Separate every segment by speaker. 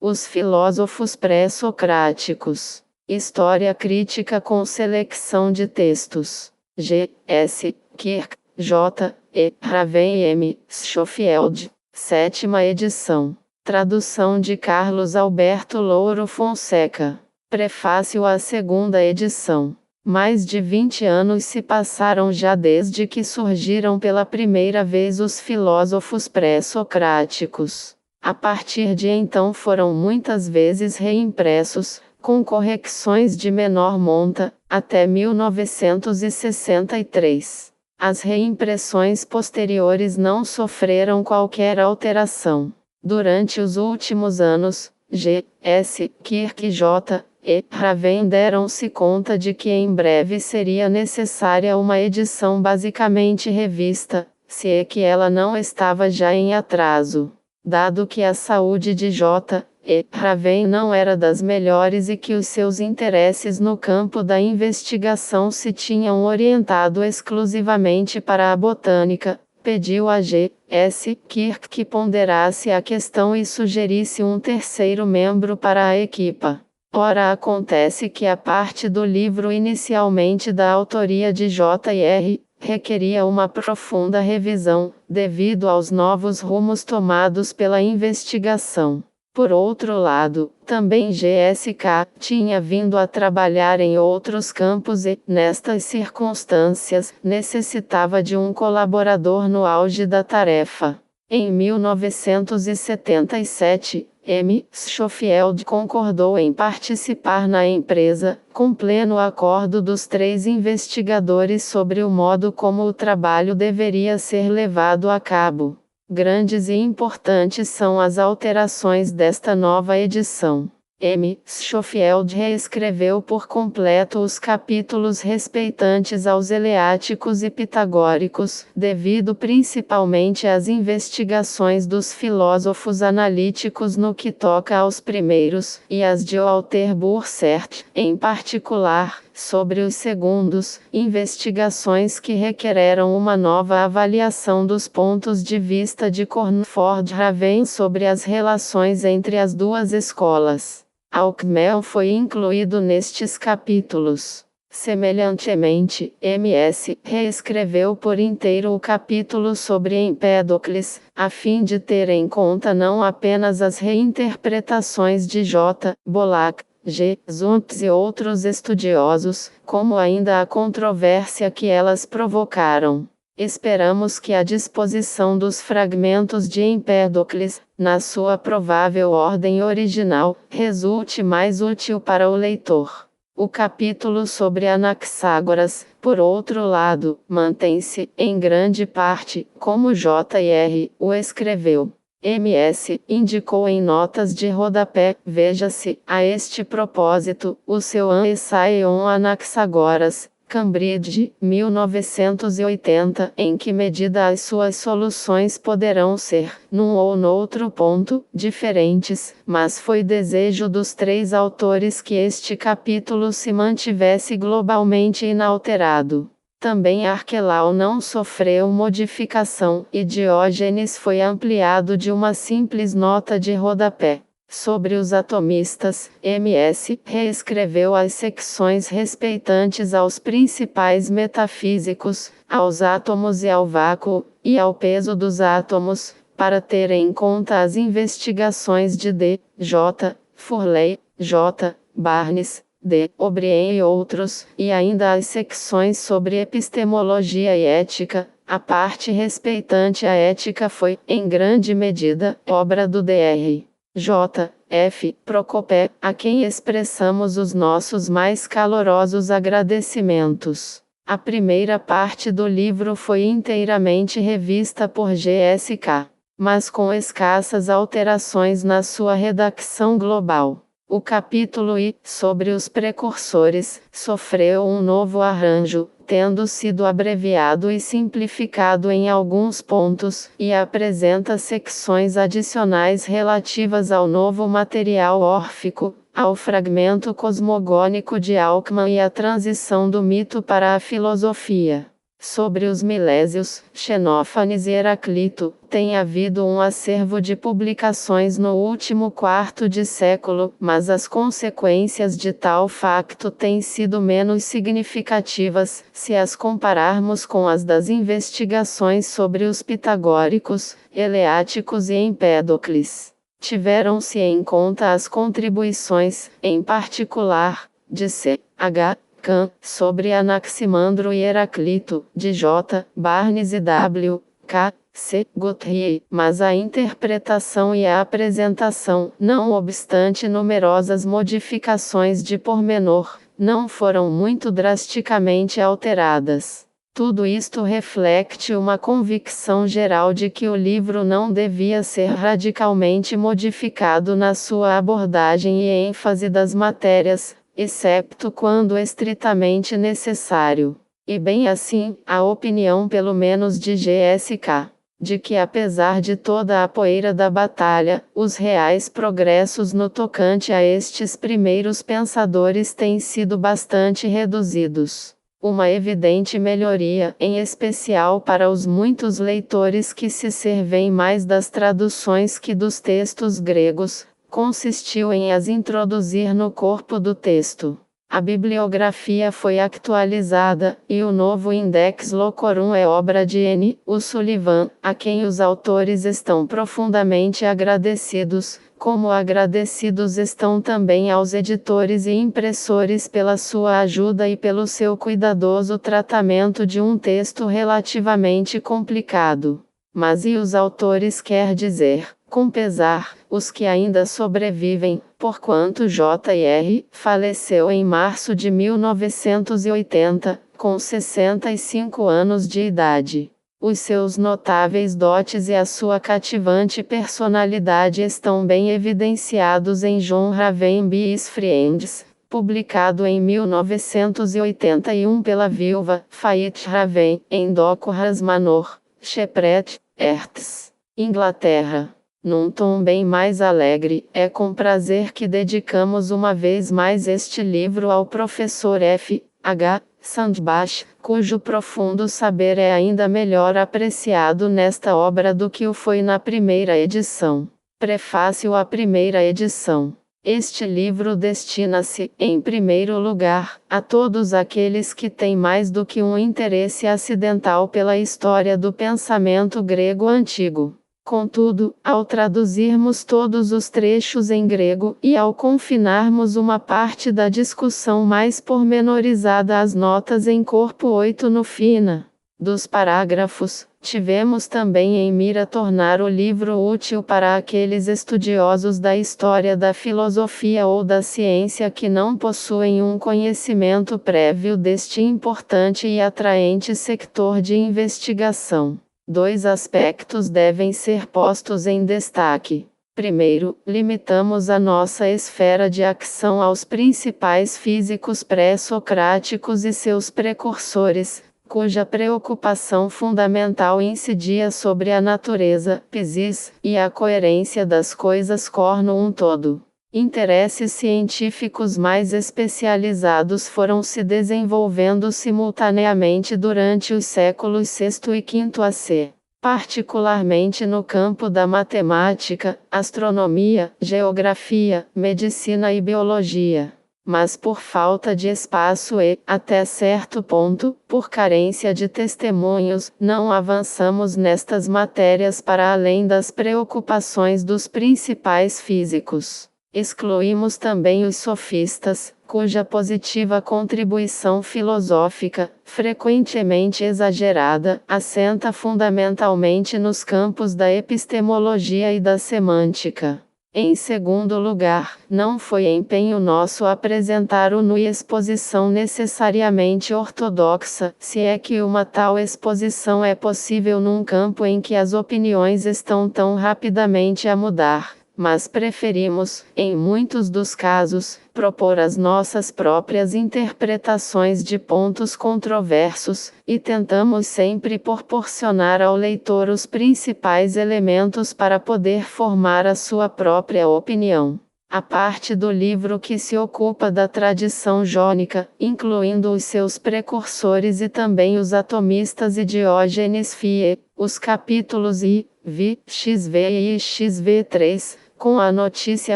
Speaker 1: Os filósofos pré-socráticos. História crítica com seleção de textos. G. S. Kirk, J. E. Raven M. Schofield. 7ª edição. Tradução de Carlos Alberto Louro Fonseca. Prefácio à 2ª edição. Mais de 20 anos se passaram já desde que surgiram pela primeira vez os filósofos pré-socráticos. A partir de então foram muitas vezes reimpressos, com correções de menor monta, até 1963. As reimpressões posteriores não sofreram qualquer alteração. Durante os últimos anos, G. S. Kirk e J. E. Raven deram-se conta de que em breve seria necessária uma edição basicamente revista, se é que ela não estava já em atraso. Dado que a saúde de J. E. Raven não era das melhores e que os seus interesses no campo da investigação se tinham orientado exclusivamente para a botânica, pediu a G. S. Kirk que ponderasse a questão e sugerisse um terceiro membro para a equipa. Ora, acontece que a parte do livro inicialmente da autoria de J.R. requeria uma profunda revisão, devido aos novos rumos tomados pela investigação. Por outro lado, também GSK tinha vindo a trabalhar em outros campos e, nestas circunstâncias, necessitava de um colaborador no auge da tarefa. Em 1977, M. Schofield concordou em participar na empresa, com pleno acordo dos 3 investigadores sobre o modo como o trabalho deveria ser levado a cabo. Grandes e importantes são as alterações desta nova edição. M. Schofield reescreveu por completo os capítulos respeitantes aos eleáticos e pitagóricos, devido principalmente às investigações dos filósofos analíticos no que toca aos primeiros, e as de Walter Burcert, em particular, sobre os segundos, investigações que requereram uma nova avaliação dos pontos de vista de Cornford Raven sobre as relações entre as duas escolas. Alckmel foi incluído nestes capítulos. Semelhantemente, M.S. reescreveu por inteiro o capítulo sobre Empédocles, a fim de ter em conta não apenas as reinterpretações de J. Bolak, G. Zuntz e outros estudiosos, como ainda a controvérsia que elas provocaram. Esperamos que a disposição dos fragmentos de Empédocles, na sua provável ordem original, resulte mais útil para o leitor. O capítulo sobre Anaxágoras, por outro lado, mantém-se, em grande parte, como J.R. o escreveu. M.S. indicou em notas de rodapé, veja-se, a este propósito, o seu An Essay on Anaxagoras, Cambridge, 1980, em que medida as suas soluções poderão ser, num ou noutro ponto, diferentes, mas foi desejo dos 3 autores que este capítulo se mantivesse globalmente inalterado. Também Arquelau não sofreu modificação, e Diógenes foi ampliado de uma simples nota de rodapé. Sobre os atomistas, M.S. reescreveu as secções respeitantes aos principais metafísicos, aos átomos e ao vácuo, e ao peso dos átomos, para ter em conta as investigações de D. J. Furley, J. Barnes, D. O'Brien e outros, e ainda as secções sobre epistemologia e ética. A parte respeitante à ética foi, em grande medida, obra do Dr. J. F. Procopé, a quem expressamos os nossos mais calorosos agradecimentos. A primeira parte do livro foi inteiramente revista por GSK, mas com escassas alterações na sua redação global. O capítulo I, sobre os precursores, sofreu um novo arranjo, tendo sido abreviado e simplificado em alguns pontos, e apresenta secções adicionais relativas ao novo material órfico, ao fragmento cosmogônico de Alckmin e à transição do mito para a filosofia. Sobre os Milésios, Xenófanes e Heraclito, tem havido um acervo de publicações no último quarto de século, mas as consequências de tal facto têm sido menos significativas, se as compararmos com as das investigações sobre os pitagóricos, eleáticos e Empédocles. Tiveram-se em conta as contribuições, em particular, de C.H. Kahn, sobre Anaximandro e Heraclito, de J. Barnes e W. K. C. Guthrie, mas a interpretação e a apresentação, não obstante numerosas modificações de pormenor, não foram muito drasticamente alteradas. Tudo isto reflete uma convicção geral de que o livro não devia ser radicalmente modificado na sua abordagem e ênfase das matérias, excepto quando estritamente necessário. E bem assim, a opinião pelo menos de G.S.K., de que apesar de toda a poeira da batalha, os reais progressos no tocante a estes primeiros pensadores têm sido bastante reduzidos. Uma evidente melhoria, em especial para os muitos leitores que se servem mais das traduções que dos textos gregos, consistiu em as introduzir no corpo do texto. A bibliografia foi atualizada, e o novo Index Locorum é obra de N. U. Sullivan, a quem os autores estão profundamente agradecidos, como agradecidos estão também aos editores e impressores pela sua ajuda e pelo seu cuidadoso tratamento de um texto relativamente complicado. Mas e os autores quer dizer, com pesar, os que ainda sobrevivem, porquanto J.R. faleceu em março de 1980, com 65 anos de idade. Os seus notáveis dotes e a sua cativante personalidade estão bem evidenciados em John Ravenby's Friends, publicado em 1981 pela viúva Fayette Raven, em Dockhams Manor, Shepherd, Herts, Inglaterra. Num tom bem mais alegre, é com prazer que dedicamos uma vez mais este livro ao professor F. H. Sandbach, cujo profundo saber é ainda melhor apreciado nesta obra do que o foi na primeira edição. Prefácio à primeira edição. Este livro destina-se, em primeiro lugar, a todos aqueles que têm mais do que um interesse acidental pela história do pensamento grego antigo. Contudo, ao traduzirmos todos os trechos em grego e ao confinarmos uma parte da discussão mais pormenorizada às notas em corpo 8 no fina dos parágrafos, tivemos também em mira tornar o livro útil para aqueles estudiosos da história da filosofia ou da ciência que não possuem um conhecimento prévio deste importante e atraente sector de investigação. Dois aspectos devem ser postos em destaque. Primeiro, limitamos a nossa esfera de ação aos principais físicos pré-socráticos e seus precursores, cuja preocupação fundamental incidia sobre a natureza, physis, e a coerência das coisas corno um todo. Interesses científicos mais especializados foram se desenvolvendo simultaneamente durante os séculos VI e V AC, particularmente no campo da matemática, astronomia, geografia, medicina e biologia. Mas por falta de espaço e, até certo ponto, por carência de testemunhos, não avançamos nestas matérias para além das preocupações dos principais físicos. Excluímos também os sofistas, cuja positiva contribuição filosófica, frequentemente exagerada, assenta fundamentalmente nos campos da epistemologia e da semântica. Em segundo lugar, não foi empenho nosso apresentar uma exposição necessariamente ortodoxa, se é que uma tal exposição é possível num campo em que as opiniões estão tão rapidamente a mudar. Mas preferimos, em muitos dos casos, propor as nossas próprias interpretações de pontos controversos, e tentamos sempre proporcionar ao leitor os principais elementos para poder formar a sua própria opinião. A parte do livro que se ocupa da tradição jônica, incluindo os seus precursores e também os atomistas e Diógenes Fie, os capítulos I, V, XV e XV3, com a notícia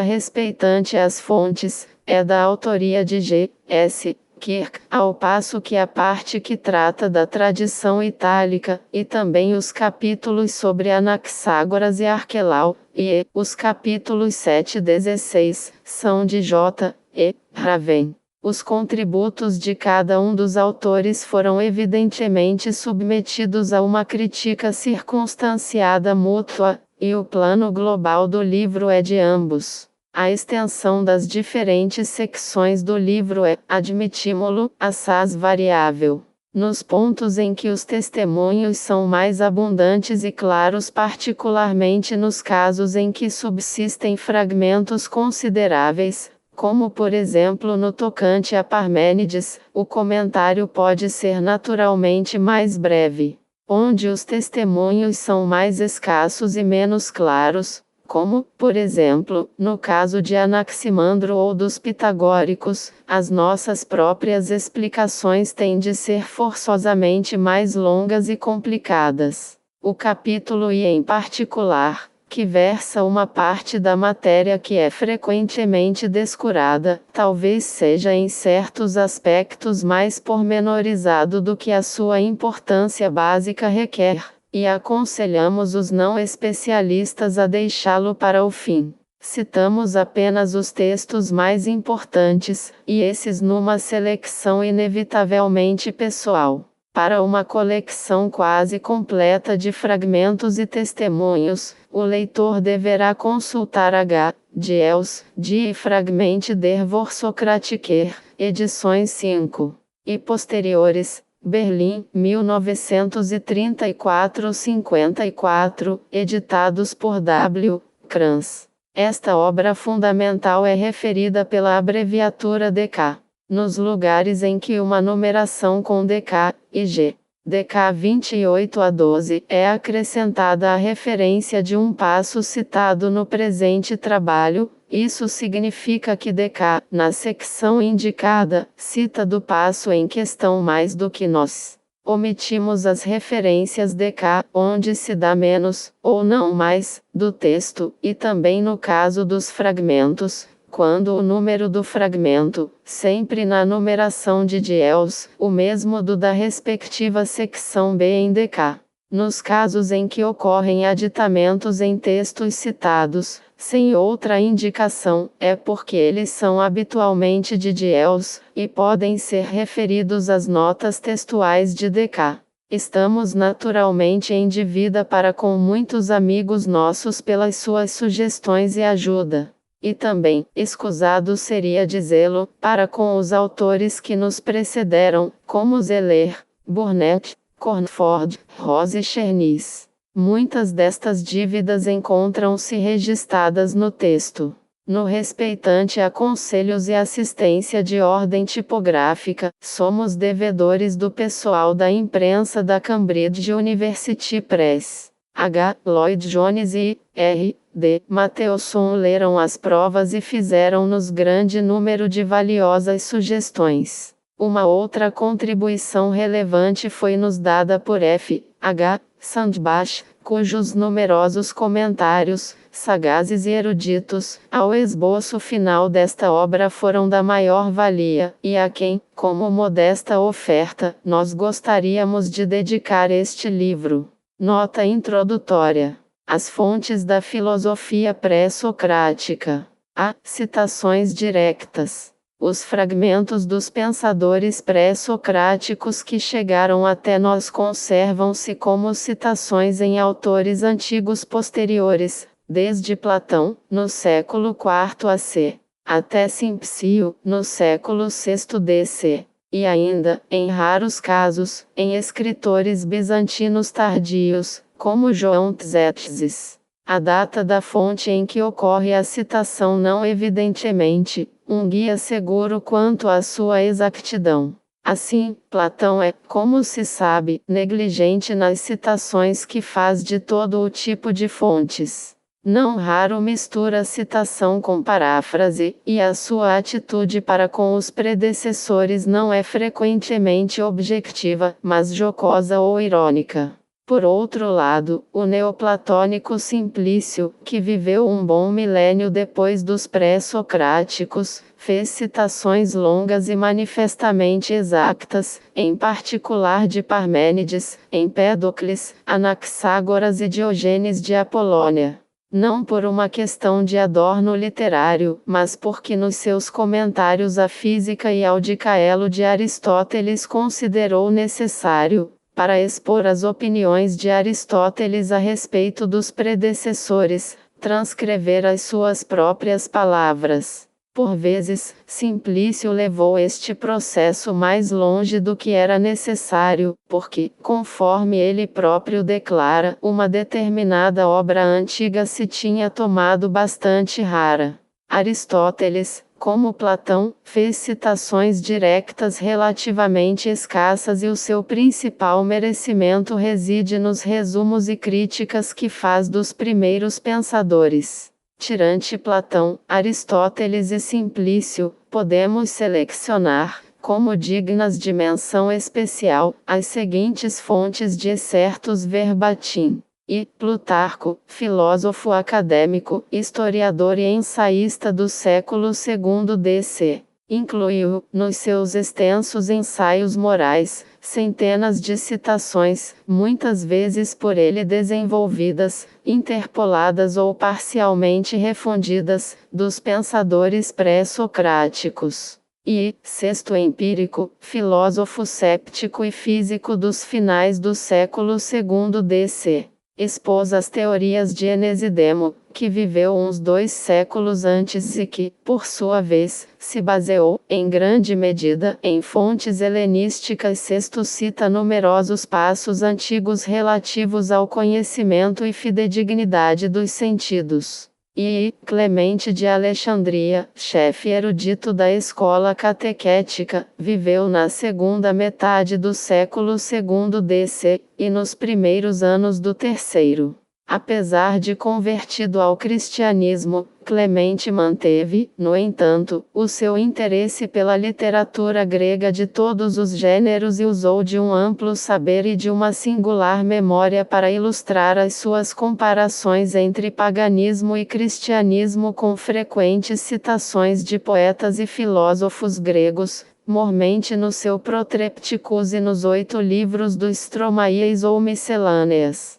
Speaker 1: respeitante às fontes, é da autoria de G. S. Kirk, ao passo que a parte que trata da tradição itálica, e também os capítulos sobre Anaxágoras e Arquelau, e os capítulos 7 e 16, são de J. E. Raven. Os contributos de cada um dos autores foram evidentemente submetidos a uma crítica circunstanciada mútua, e o plano global do livro é de ambos. A extensão das diferentes secções do livro é, admitímo-lo, assaz variável. Nos pontos em que os testemunhos são mais abundantes e claros, particularmente nos casos em que subsistem fragmentos consideráveis, como por exemplo no tocante a Parmênides, o comentário pode ser naturalmente mais breve. Onde os testemunhos são mais escassos e menos claros, como, por exemplo, no caso de Anaximandro ou dos pitagóricos, as nossas próprias explicações têm de ser forçosamente mais longas e complicadas. O capítulo I em particular, que versa uma parte da matéria que é frequentemente descurada, talvez seja em certos aspectos mais pormenorizado do que a sua importância básica requer, e aconselhamos os não especialistas a deixá-lo para o fim. Citamos apenas os textos mais importantes, e esses numa seleção inevitavelmente pessoal. Para uma coleção quase completa de fragmentos e testemunhos, o leitor deverá consultar H. Diels, Die Fragmente der Vorsokratiker, edições 5 e posteriores, Berlim, 1934-54, editados por W. Krans. Esta obra fundamental é referida pela abreviatura DK. Nos lugares em que uma numeração com DK e G, DK 28 a 12, é acrescentada a referência de um passo citado no presente trabalho, isso significa que DK, na secção indicada, cita do passo em questão mais do que nós. Omitimos as referências DK, onde se dá menos, ou não mais, do texto, e também no caso dos fragmentos, quando o número do fragmento, sempre na numeração de Diels, o mesmo do da respectiva secção B em DK. Nos casos em que ocorrem aditamentos em textos citados, sem outra indicação, é porque eles são habitualmente de Diels, e podem ser referidos às notas textuais de DK. Estamos naturalmente em dívida para com muitos amigos nossos pelas suas sugestões e ajuda. E também, escusado seria dizê-lo, para com os autores que nos precederam, como Zeller, Burnett, Cornford, Rose e Chernis. Muitas destas dívidas encontram-se registradas no texto. No respeitante a conselhos e assistência de ordem tipográfica, somos devedores do pessoal da imprensa da Cambridge University Press. H. Lloyd Jones e R. D. Matthewson leram as provas e fizeram-nos grande número de valiosas sugestões. Uma outra contribuição relevante foi nos dada por F. H. Sandbach, cujos numerosos comentários, sagazes e eruditos, ao esboço final desta obra foram da maior valia, e a quem, como modesta oferta, nós gostaríamos de dedicar este livro. Nota introdutória. As fontes da filosofia pré-socrática. A. Citações diretas. Os fragmentos dos pensadores pré-socráticos que chegaram até nós conservam-se como citações em autores antigos posteriores, desde Platão, no século IV AC, até Simpsio, no século VI DC. E ainda, em raros casos, em escritores bizantinos tardios, como João Tzetzes. A data da fonte em que ocorre a citação não evidentemente, um guia seguro quanto à sua exatidão. Assim, Platão é, como se sabe, negligente nas citações que faz de todo o tipo de fontes. Não raro mistura citação com paráfrase, e a sua atitude para com os predecessores não é frequentemente objetiva, mas jocosa ou irônica. Por outro lado, o neoplatônico Simplício, que viveu um bom milênio depois dos pré-socráticos, fez citações longas e manifestamente exatas, em particular de Parmênides, Empédocles, Anaxágoras e Diogênes de Apolônia. Não por uma questão de adorno literário, mas porque nos seus comentários à Física e ao Dicaelo de Aristóteles considerou necessário, para expor as opiniões de Aristóteles a respeito dos predecessores, transcrever as suas próprias palavras. Por vezes, Simplício levou este processo mais longe do que era necessário, porque, conforme ele próprio declara, uma determinada obra antiga se tinha tomado bastante rara. Aristóteles, como Platão, fez citações diretas relativamente escassas e o seu principal merecimento reside nos resumos e críticas que faz dos primeiros pensadores. Tirante Platão, Aristóteles e Simplício, podemos selecionar, como dignas de menção especial, as seguintes fontes de excertos verbatim. E Plutarco, filósofo acadêmico, historiador e ensaísta do século II d.C., incluiu, nos seus extensos ensaios morais, centenas de citações, muitas vezes por ele desenvolvidas, interpoladas ou parcialmente refundidas, dos pensadores pré-socráticos. E, sexto empírico, filósofo séptico e físico dos finais do século II d.C., expôs as teorias de Enesidemo, que viveu uns 2 séculos antes e que, por sua vez, se baseou, em grande medida, em fontes helenísticas. Sexto cita numerosos passos antigos relativos ao conhecimento e fidedignidade dos sentidos. E Clemente de Alexandria, chefe erudito da escola catequética, viveu na segunda metade do século II d.C., e nos primeiros anos do terceiro. Apesar de convertido ao cristianismo, Clemente manteve, no entanto, o seu interesse pela literatura grega de todos os gêneros e usou de um amplo saber e de uma singular memória para ilustrar as suas comparações entre paganismo e cristianismo com frequentes citações de poetas e filósofos gregos, mormente no seu Protrepticus e nos 8 livros dos Stromaeis ou Miscelâneas.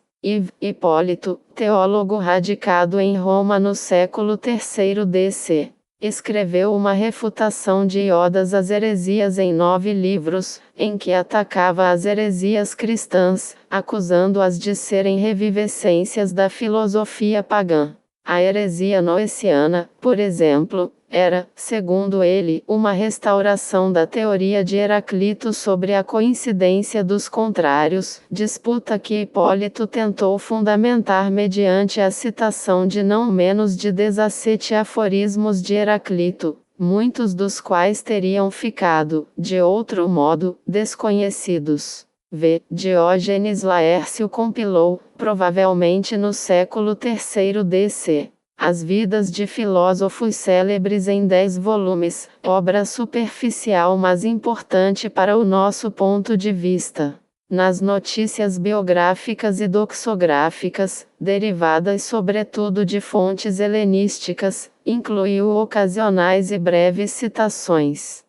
Speaker 1: Hipólito, teólogo radicado em Roma no século III d.C., escreveu uma refutação de Iodas às heresias em 9 livros, em que atacava as heresias cristãs, acusando-as de serem revivescências da filosofia pagã. A heresia noeciana, por exemplo, era, segundo ele, uma restauração da teoria de Heraclito sobre a coincidência dos contrários, disputa que Hipólito tentou fundamentar mediante a citação de não menos de 17 aforismos de Heraclito, muitos dos quais teriam ficado, de outro modo, desconhecidos. Diógenes Laércio compilou, provavelmente no século III d.C., as vidas de filósofos célebres em 10 volumes, obra superficial mas importante para o nosso ponto de vista. Nas notícias biográficas e doxográficas, derivadas sobretudo de fontes helenísticas, incluiu ocasionais e breves citações.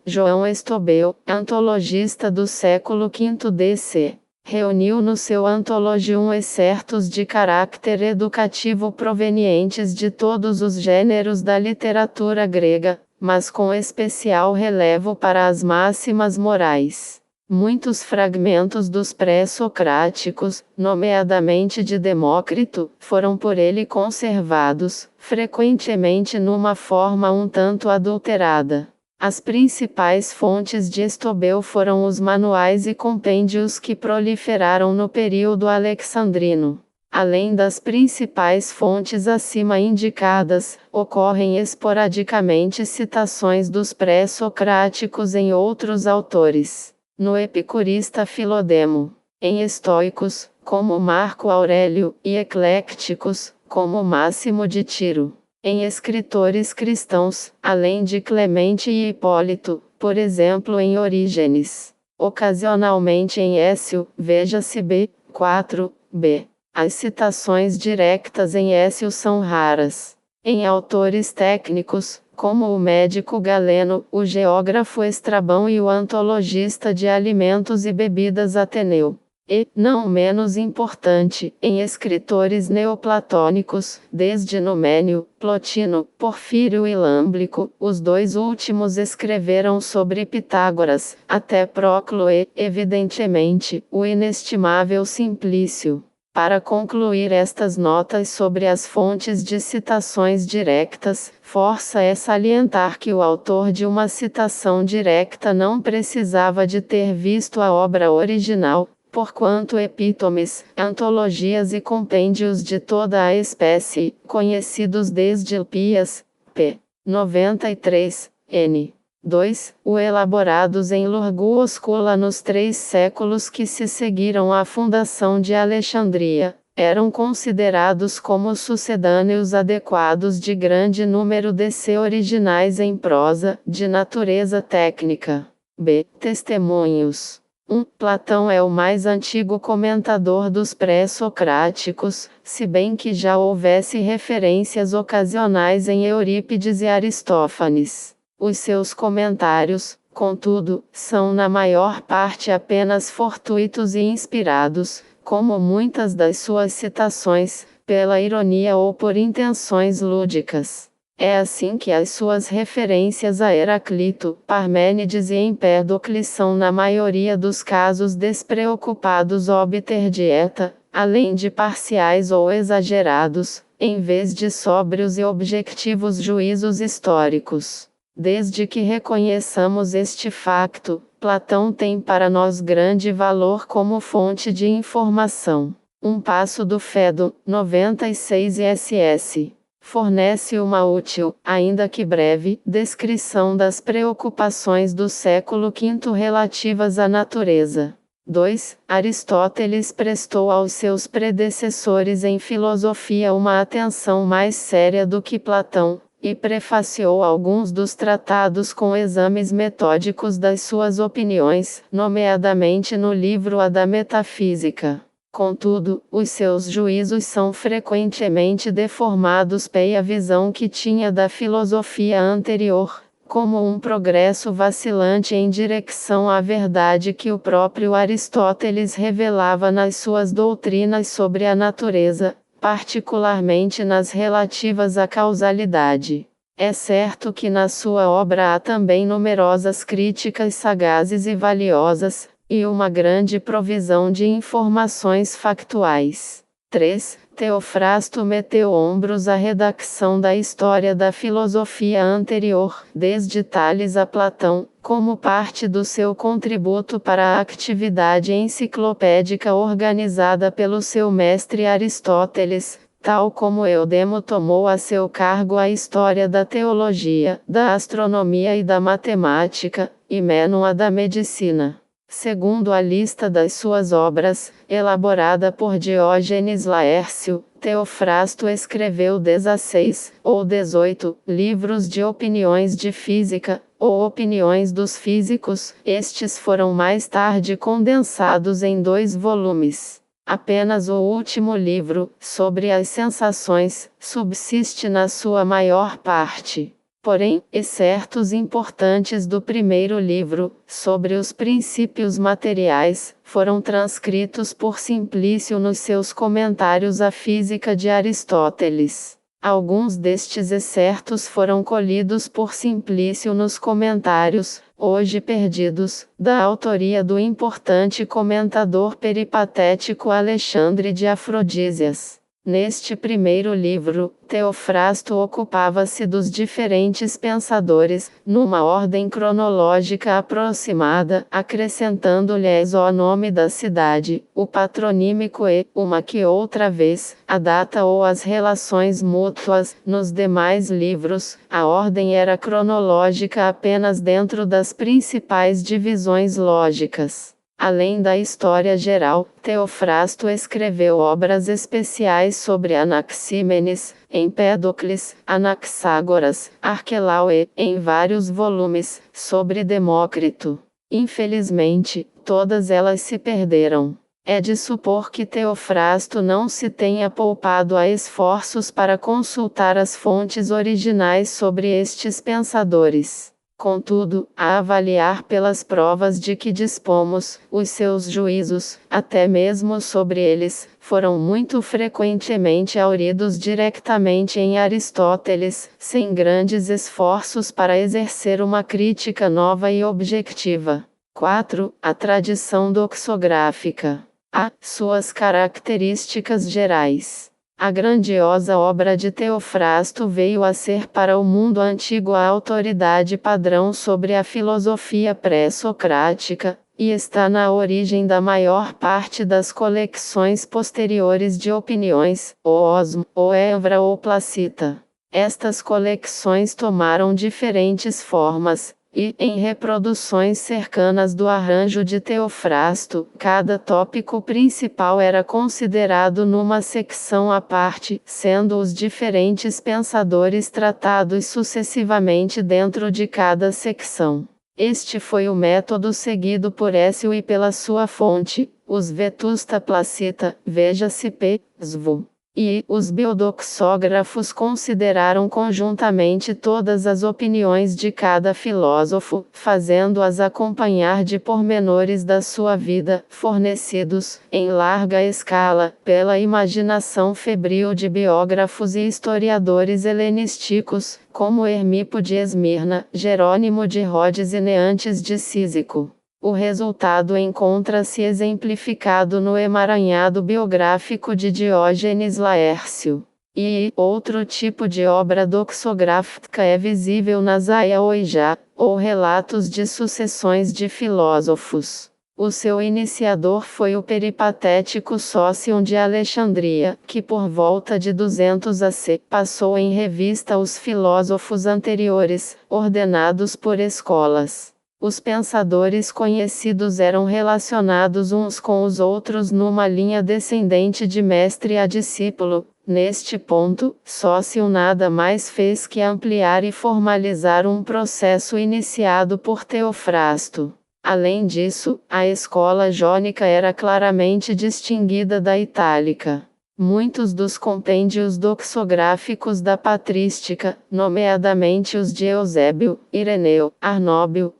Speaker 1: João Estobel, antologista do século V d.C., reuniu no seu Antologium excertos de caráter educativo provenientes de todos os gêneros da literatura grega, mas com especial relevo para as máximas morais. Muitos fragmentos dos pré-socráticos, nomeadamente de Demócrito, foram por ele conservados, frequentemente numa forma um tanto adulterada. As principais fontes de Estobel foram os manuais e compêndios que proliferaram no período alexandrino. Além das principais fontes acima indicadas, ocorrem esporadicamente citações dos pré-socráticos em outros autores. No epicurista Filodemo. Em estoicos, como Marco Aurélio, e eclécticos, como Máximo de Tiro. Em escritores cristãos, além de Clemente e Hipólito, por exemplo em Orígenes. Ocasionalmente em Écio, veja-se b. 4b. As citações diretas em Écio são raras. Em autores técnicos, como o médico Galeno, o geógrafo Estrabão e o antologista de alimentos e bebidas Ateneu. E, não menos importante, em escritores neoplatônicos, desde Numênio, Plotino, Porfírio e Lâmblico, os dois últimos escreveram sobre Pitágoras, até Próclo e, evidentemente, o inestimável Simplício. Para concluir estas notas sobre as fontes de citações diretas, força é salientar que o autor de uma citação direta não precisava de ter visto a obra original, porquanto epítomes, antologias e compêndios de toda a espécie, conhecidos desde Lpias, p. 93, n. 2, o elaborados em Lurgúoscula nos 3 séculos que se seguiram à fundação de Alexandria, eram considerados como sucedâneos adequados de grande número de originais em prosa, de natureza técnica. B. Testemunhos. 1. Platão é o mais antigo comentador dos pré-socráticos, se bem que já houvesse referências ocasionais em Eurípides e Aristófanes. Os seus comentários, contudo, são na maior parte apenas fortuitos e inspirados, como muitas das suas citações, pela ironia ou por intenções lúdicas. É assim que as suas referências a Heraclito, Parmênides e Empédocles são na maioria dos casos despreocupados obter dieta, além de parciais ou exagerados, em vez de sóbrios e objetivos juízos históricos. Desde que reconheçamos este facto, Platão tem para nós grande valor como fonte de informação. Um passo do Fedon, 96 ss. Fornece uma útil, ainda que breve, descrição das preocupações do século V relativas à natureza. 2. Aristóteles prestou aos seus predecessores em filosofia uma atenção mais séria do que Platão, e prefaciou alguns dos tratados com exames metódicos das suas opiniões, nomeadamente no livro A da Metafísica. Contudo, os seus juízos são frequentemente deformados pela visão que tinha da filosofia anterior, como um progresso vacilante em direção à verdade que o próprio Aristóteles revelava nas suas doutrinas sobre a natureza, particularmente nas relativas à causalidade. É certo que na sua obra há também numerosas críticas sagazes e valiosas, e uma grande provisão de informações factuais. 3. Teofrasto meteu ombros à redacção da história da filosofia anterior, desde Tales a Platão, como parte do seu contributo para a atividade enciclopédica organizada pelo seu mestre Aristóteles, tal como Eudemo tomou a seu cargo a história da teologia, da astronomia e da matemática, e Menon a da medicina. Segundo a lista das suas obras, elaborada por Diógenes Laércio, Teofrasto escreveu 16, ou 18, livros de opiniões de física, ou opiniões dos físicos. Estes foram mais tarde condensados em 2 volumes. Apenas o último livro, sobre as sensações, subsiste na sua maior parte. Porém, excertos importantes do primeiro livro, sobre os princípios materiais, foram transcritos por Simplício nos seus comentários à Física de Aristóteles. Alguns destes excertos foram colhidos por Simplício nos comentários, hoje perdidos, da autoria do importante comentador peripatético Alexandre de Afrodísias. Neste primeiro livro, Teofrasto ocupava-se dos diferentes pensadores, numa ordem cronológica aproximada, acrescentando-lhes o nome da cidade, o patronímico e, uma que outra vez, a data ou as relações mútuas. Nos demais livros, a ordem era cronológica apenas dentro das principais divisões lógicas. Além da história geral, Teofrasto escreveu obras especiais sobre Anaxímenes, Empédocles, Anaxágoras, Arquelau e, em vários volumes, sobre Demócrito. Infelizmente, todas elas se perderam. É de supor que Teofrasto não se tenha poupado a esforços para consultar as fontes originais sobre estes pensadores. Contudo, a avaliar pelas provas de que dispomos, os seus juízos, até mesmo sobre eles, foram muito frequentemente auridos diretamente em Aristóteles, sem grandes esforços para exercer uma crítica nova e objetiva. 4. A tradição doxográfica. A. Suas características gerais. A grandiosa obra de Teofrasto veio a ser para o mundo antigo a autoridade padrão sobre a filosofia pré-socrática, e está na origem da maior parte das coleções posteriores de opiniões, o Osmo, o Évora ou Placita. Estas coleções tomaram diferentes formas, e, em reproduções cercanas do arranjo de Teofrasto, cada tópico principal era considerado numa secção à parte, sendo os diferentes pensadores tratados sucessivamente dentro de cada secção. Este foi o método seguido por Écio e pela sua fonte, os Vetusta Placita, veja-se p. Svu. E os biodoxógrafos consideraram conjuntamente todas as opiniões de cada filósofo, fazendo-as acompanhar de pormenores da sua vida, fornecidos, em larga escala, pela imaginação febril de biógrafos e historiadores helenísticos, como Hermipo de Esmirna, Jerônimo de Rhodes e Neantes de Císico. O resultado encontra-se exemplificado no emaranhado biográfico de Diógenes Laércio. E outro tipo de obra doxográfica é visível nas Aiaoijá, ou relatos de sucessões de filósofos. O seu iniciador foi o peripatético Sócion de Alexandria, que por volta de 200 AC passou em revista os filósofos anteriores, ordenados por escolas. Os pensadores conhecidos eram relacionados uns com os outros numa linha descendente de mestre a discípulo. Neste ponto, Sócio nada mais fez que ampliar e formalizar um processo iniciado por Teofrasto. Além disso, a escola jônica era claramente distinguida da itálica. Muitos dos compêndios doxográficos da patrística, nomeadamente os de Eusébio, Ireneu, Arnóbio,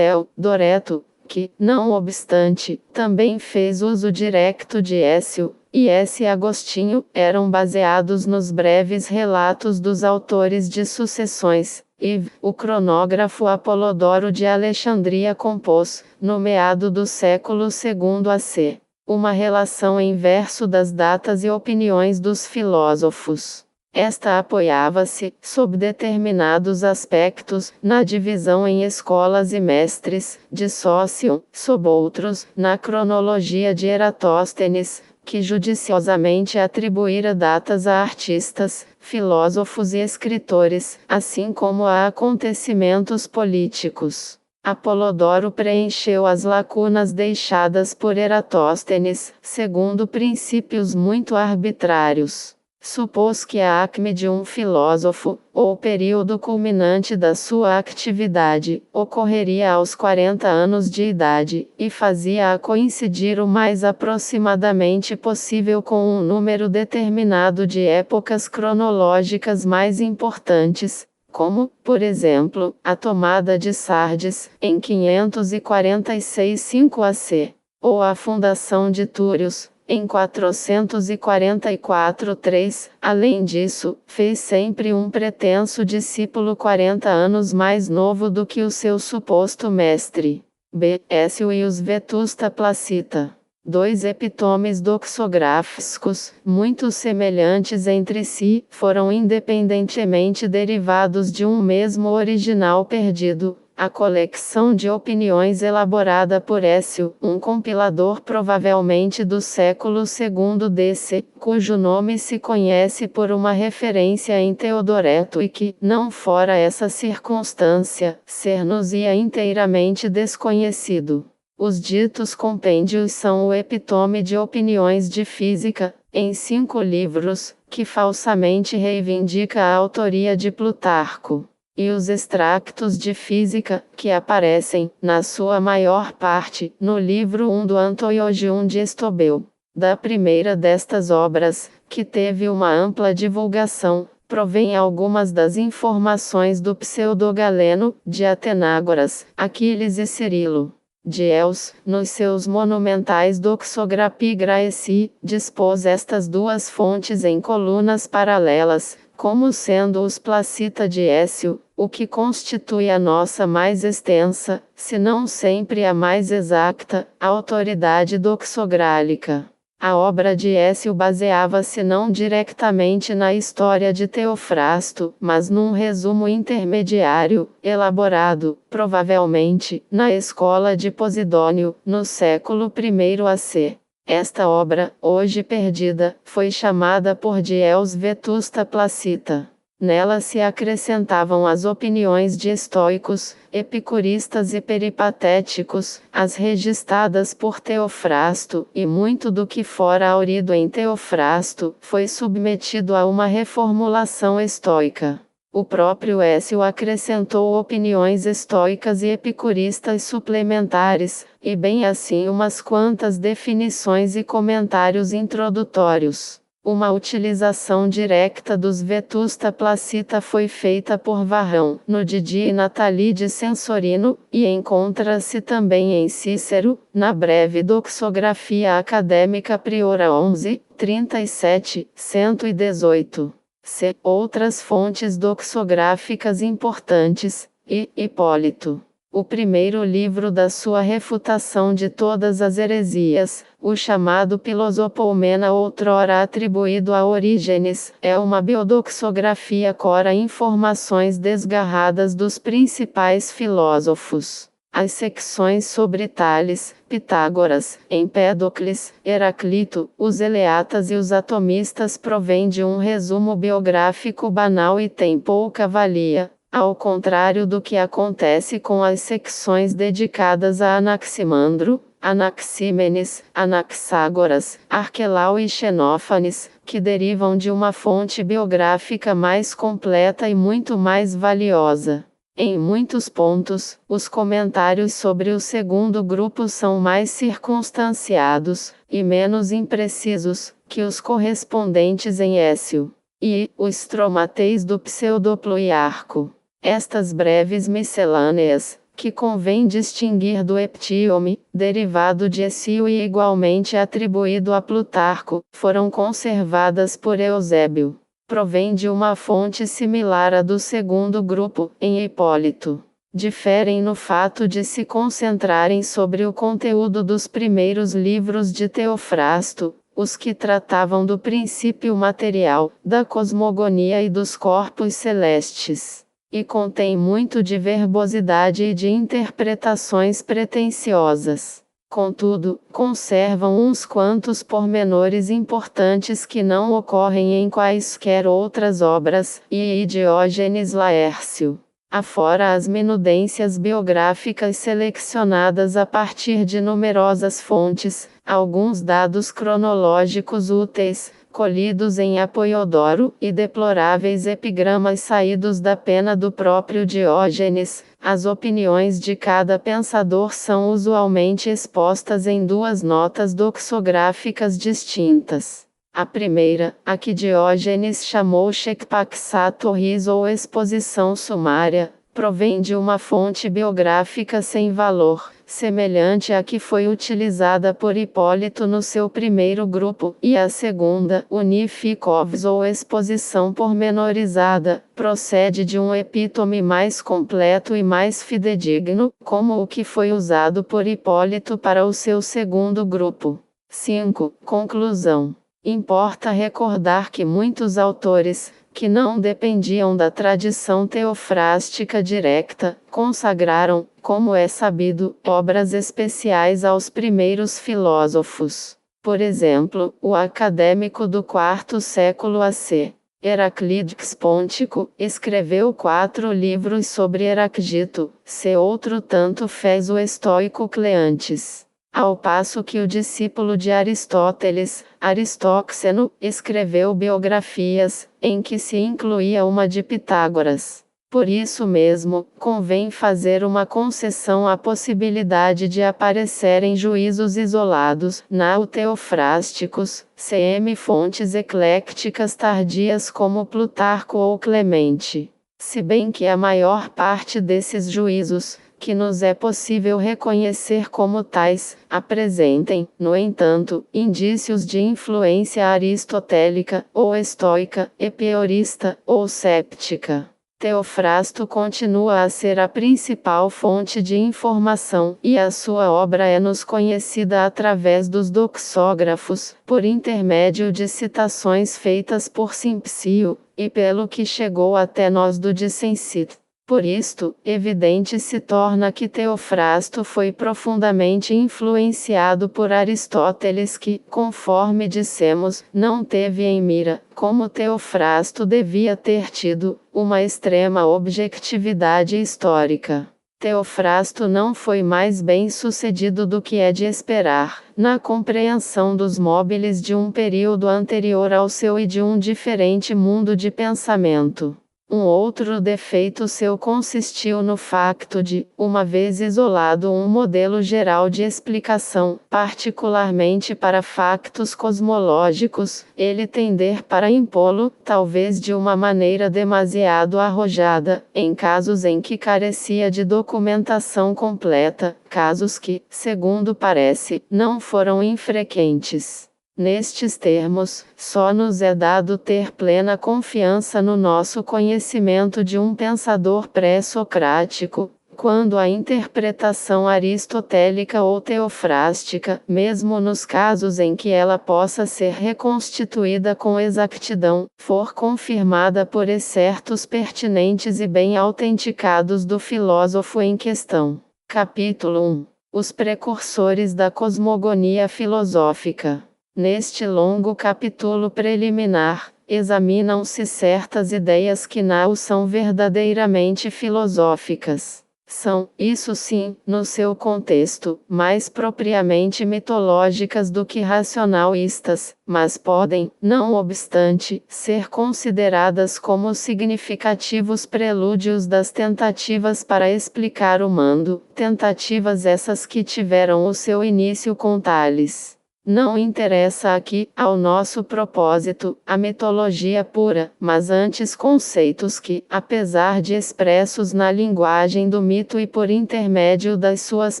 Speaker 1: Doreto, que, não obstante, também fez uso direto de Écio, e S. Agostinho, eram baseados nos breves relatos dos autores de sucessões, e o cronógrafo Apolodoro de Alexandria compôs, nomeado do século II AC, uma relação em verso das datas e opiniões dos filósofos. Esta apoiava-se, sob determinados aspectos, na divisão em escolas e mestres, de Sócio, sob outros, na cronologia de Eratóstenes, que judiciosamente atribuíra datas a artistas, filósofos e escritores, assim como a acontecimentos políticos. Apolodoro preencheu as lacunas deixadas por Eratóstenes, segundo princípios muito arbitrários. Supôs que a acme de um filósofo, ou período culminante da sua atividade, ocorreria aos 40 anos de idade, e fazia-a coincidir o mais aproximadamente possível com um número determinado de épocas cronológicas mais importantes, como, por exemplo, a tomada de Sardes, em 546 5 AC, ou a fundação de Túrios, em 444 3. Além disso, fez sempre um pretenso discípulo 40 anos mais novo do que o seu suposto mestre. B. Écio e os Vetusta Placita. Dois epitomes doxográficos, muito semelhantes entre si, foram independentemente derivados de um mesmo original perdido. A coleção de opiniões elaborada por Écio, um compilador provavelmente do século II DC, cujo nome se conhece por uma referência em Teodoreto e que, não fora essa circunstância, ser-nos-ia inteiramente desconhecido. Os ditos compêndios são o epítome de opiniões de física, em 5 livros, que falsamente reivindica a autoria de Plutarco. E os extractos de física, que aparecem, na sua maior parte, no livro 1 do Antoiogium de Estobel. Da primeira destas obras, que teve uma ampla divulgação, provém algumas das informações do Pseudo-Galeno, de Atenágoras, Aquiles e Cirilo. Diels, nos seus monumentais Doxographia Graeci, dispôs estas duas fontes em colunas paralelas, como sendo os Placita de Écio, o que constitui a nossa mais extensa, se não sempre a mais exata, autoridade doxográlica. A obra de Écio baseava-se não diretamente na história de Teofrasto, mas num resumo intermediário, elaborado, provavelmente, na escola de Posidônio, no século I AC. Esta obra, hoje perdida, foi chamada por Diels Vetusta Placita. Nela se acrescentavam as opiniões de estoicos, epicuristas e peripatéticos, as registradas por Teofrasto, e muito do que fora aurido em Teofrasto, foi submetido a uma reformulação estoica. O próprio Écio acrescentou opiniões estoicas e epicuristas suplementares, e bem assim umas quantas definições e comentários introdutórios. Uma utilização direta dos Vetusta Placita foi feita por Varrão, no Didi e Nathalie de Censorino, e encontra-se também em Cícero, na breve Doxografia Acadêmica Priora 11, 37, 118. C. Outras fontes doxográficas importantes, e Hipólito. O primeiro livro da sua refutação de todas as heresias, o chamado Philosopoumena, outrora atribuído a Orígenes, é uma biodoxografia cora informações desgarradas dos principais filósofos. As secções sobre Tales, Pitágoras, Empédocles, Heraclito, os eleatas e os atomistas provêm de um resumo biográfico banal e tem pouca valia. Ao contrário do que acontece com as secções dedicadas a Anaximandro, Anaxímenes, Anaxágoras, Arquelau e Xenófanes, que derivam de uma fonte biográfica mais completa e muito mais valiosa. Em muitos pontos, os comentários sobre o segundo grupo são mais circunstanciados, e menos imprecisos, que os correspondentes em Écio. E, o Stromateis do Pseudopluiarco. Estas breves miscelâneas, que convém distinguir do Heptíome, derivado de Écio e igualmente atribuído a Plutarco, foram conservadas por Eusébio. Provém de uma fonte similar à do segundo grupo, em Hipólito. Diferem no fato de se concentrarem sobre o conteúdo dos primeiros livros de Teofrasto, os que tratavam do princípio material, da cosmogonia e dos corpos celestes. E contém muito de verbosidade e de interpretações pretensiosas. Contudo, conservam uns quantos pormenores importantes que não ocorrem em quaisquer outras obras, e Diógenes Laércio. Afora as minudências biográficas selecionadas a partir de numerosas fontes, alguns dados cronológicos úteis, colhidos em Apoiodoro, e deploráveis epigramas saídos da pena do próprio Diógenes, as opiniões de cada pensador são usualmente expostas em 2 notas doxográficas distintas. A primeira, a que Diógenes chamou Shekpaxatoris ou exposição sumária, provém de uma fonte biográfica sem valor, semelhante à que foi utilizada por Hipólito no seu primeiro grupo, e a segunda, Unifikovs ou exposição pormenorizada, procede de um epítome mais completo e mais fidedigno, como o que foi usado por Hipólito para o seu segundo grupo. 5. Conclusão. Importa recordar que muitos autores, que não dependiam da tradição teofrástica direta, consagraram, como é sabido, obras especiais aos primeiros filósofos. Por exemplo, o acadêmico do IV século AC, Heraclides Pôntico escreveu 4 livros sobre Heraclito, se outro tanto fez o estoico Cleantes. Ao passo que o discípulo de Aristóteles, Aristóxeno, escreveu biografias, em que se incluía uma de Pitágoras. Por isso mesmo, convém fazer uma concessão à possibilidade de aparecerem juízos isolados, neo-teofrásticos, cm fontes eclécticas tardias como Plutarco ou Clemente. Se bem que a maior parte desses juízos, que nos é possível reconhecer como tais, apresentem, no entanto, indícios de influência aristotélica, ou estoica, epiorista, ou séptica. Teofrasto continua a ser a principal fonte de informação, e a sua obra é-nos conhecida através dos doxógrafos, por intermédio de citações feitas por Simpsio, e pelo que chegou até nós do Dicensite. Por isto, evidente se torna que Teofrasto foi profundamente influenciado por Aristóteles que, conforme dissemos, não teve em mira, como Teofrasto devia ter tido, uma extrema objetividade histórica. Teofrasto não foi mais bem-sucedido do que é de esperar, na compreensão dos móveis de um período anterior ao seu e de um diferente mundo de pensamento. Um outro defeito seu consistiu no facto de, uma vez isolado um modelo geral de explicação, particularmente para factos cosmológicos, ele tender para impô-lo, talvez de uma maneira demasiado arrojada, em casos em que carecia de documentação completa, casos que, segundo parece, não foram infrequentes. Nestes termos, só nos é dado ter plena confiança no nosso conhecimento de um pensador pré-socrático, quando a interpretação aristotélica ou teofrástica, mesmo nos casos em que ela possa ser reconstituída com exatidão, for confirmada por excertos pertinentes e bem autenticados do filósofo em questão. Capítulo 1. Os precursores da cosmogonia filosófica. Neste longo capítulo preliminar, examinam-se certas ideias que não são verdadeiramente filosóficas. São, isso sim, no seu contexto, mais propriamente mitológicas do que racionalistas, mas podem, não obstante, ser consideradas como significativos prelúdios das tentativas para explicar o mundo, tentativas essas que tiveram o seu início com Tales. Não interessa aqui, ao nosso propósito, a mitologia pura, mas antes conceitos que, apesar de expressos na linguagem do mito e por intermédio das suas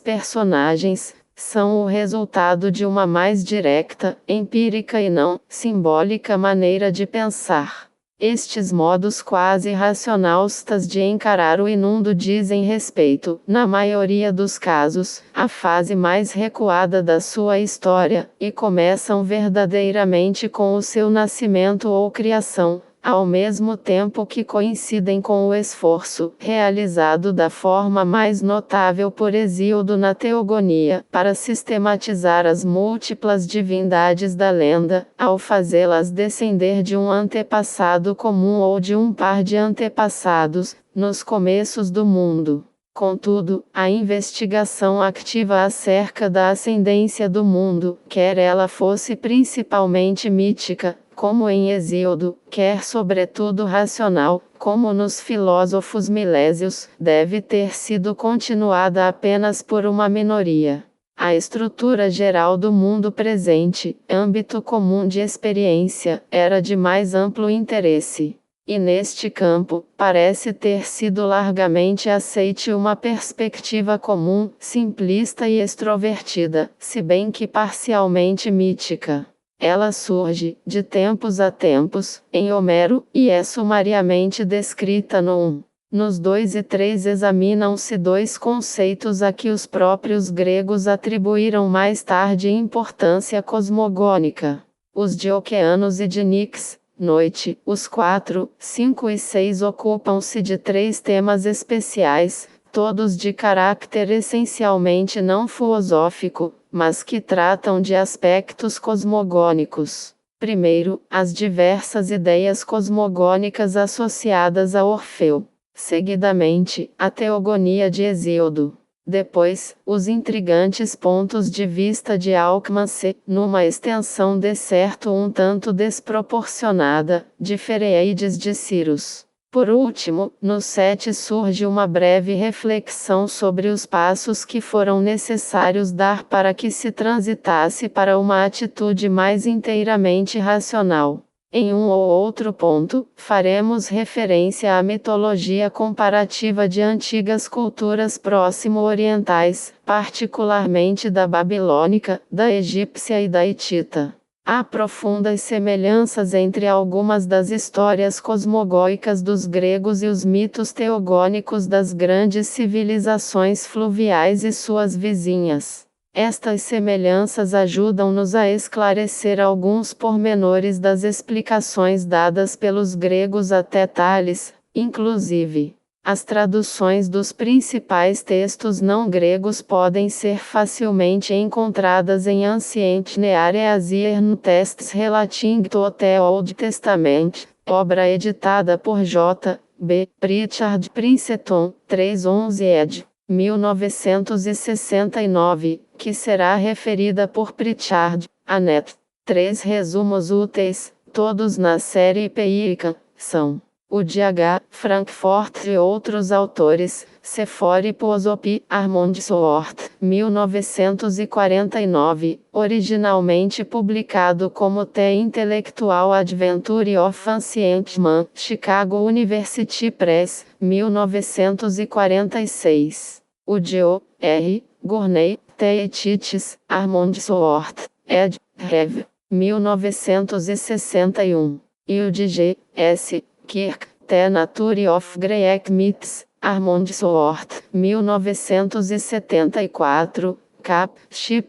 Speaker 1: personagens, são o resultado de uma mais direta, empírica e não simbólica maneira de pensar. Estes modos quase racionalistas de encarar o imundo dizem respeito, na maioria dos casos, à fase mais recuada da sua história, e começam verdadeiramente com o seu nascimento ou criação, ao mesmo tempo que coincidem com o esforço, realizado da forma mais notável por Hesíodo na Teogonia, para sistematizar as múltiplas divindades da lenda, ao fazê-las descender de um antepassado comum ou de um par de antepassados, nos começos do mundo. Contudo, a investigação ativa acerca da ascendência do mundo, quer ela fosse principalmente mítica, como em Hesíodo, quer sobretudo racional, como nos filósofos milésios, deve ter sido continuada apenas por uma minoria. A estrutura geral do mundo presente, âmbito comum de experiência, era de mais amplo interesse. E neste campo, parece ter sido largamente aceite uma perspectiva comum, simplista e extrovertida, se bem que parcialmente mítica. Ela surge, de tempos a tempos, em Homero, e é sumariamente descrita no 1. Nos 2 e 3 examinam-se dois conceitos a que os próprios gregos atribuíram mais tarde importância cosmogônica. Os de Oceanos e de Nix, noite. Os 4, 5 e 6 ocupam-se de 3 temas especiais, todos de caráter essencialmente não filosófico, mas que tratam de aspectos cosmogônicos. Primeiro, as diversas ideias cosmogônicas associadas a Orfeu. Seguidamente, a teogonia de Hesíodo. Depois, os intrigantes pontos de vista de Alcmance, numa extensão de certo um tanto desproporcionada, de Fereides de Cyrus. Por último, no 7 surge uma breve reflexão sobre os passos que foram necessários dar para que se transitasse para uma atitude mais inteiramente racional. Em um ou outro ponto, faremos referência à mitologia comparativa de antigas culturas próximo-orientais, particularmente da babilônica, da egípcia e da hitita. Há profundas semelhanças entre algumas das histórias cosmogóicas dos gregos e os mitos teogônicos das grandes civilizações fluviais e suas vizinhas. Estas semelhanças ajudam-nos a esclarecer alguns pormenores das explicações dadas pelos gregos até Tales, inclusive. As traduções dos principais textos não gregos podem ser facilmente encontradas em Ancient Near Easier no Texts Relating to the Old Testament, obra editada por J. B. Pritchard Princeton, 311 ed. 1969, que será referida por Pritchard, Annette. 3 resumos úteis, todos na série Peikan, são o de H. Frankfurt e outros autores, Sephora Posopi, Armand Swart, 1949, originalmente publicado como The Intellectual Adventure of Ancient Man, Chicago University Press, 1946. O de O. R. Gurney, Theetitis, Armand Swart, ed. Rev. 1961. E o de G. S. Kirk, The Nature of Greek Myths, Armand Swart, 1974. Cap.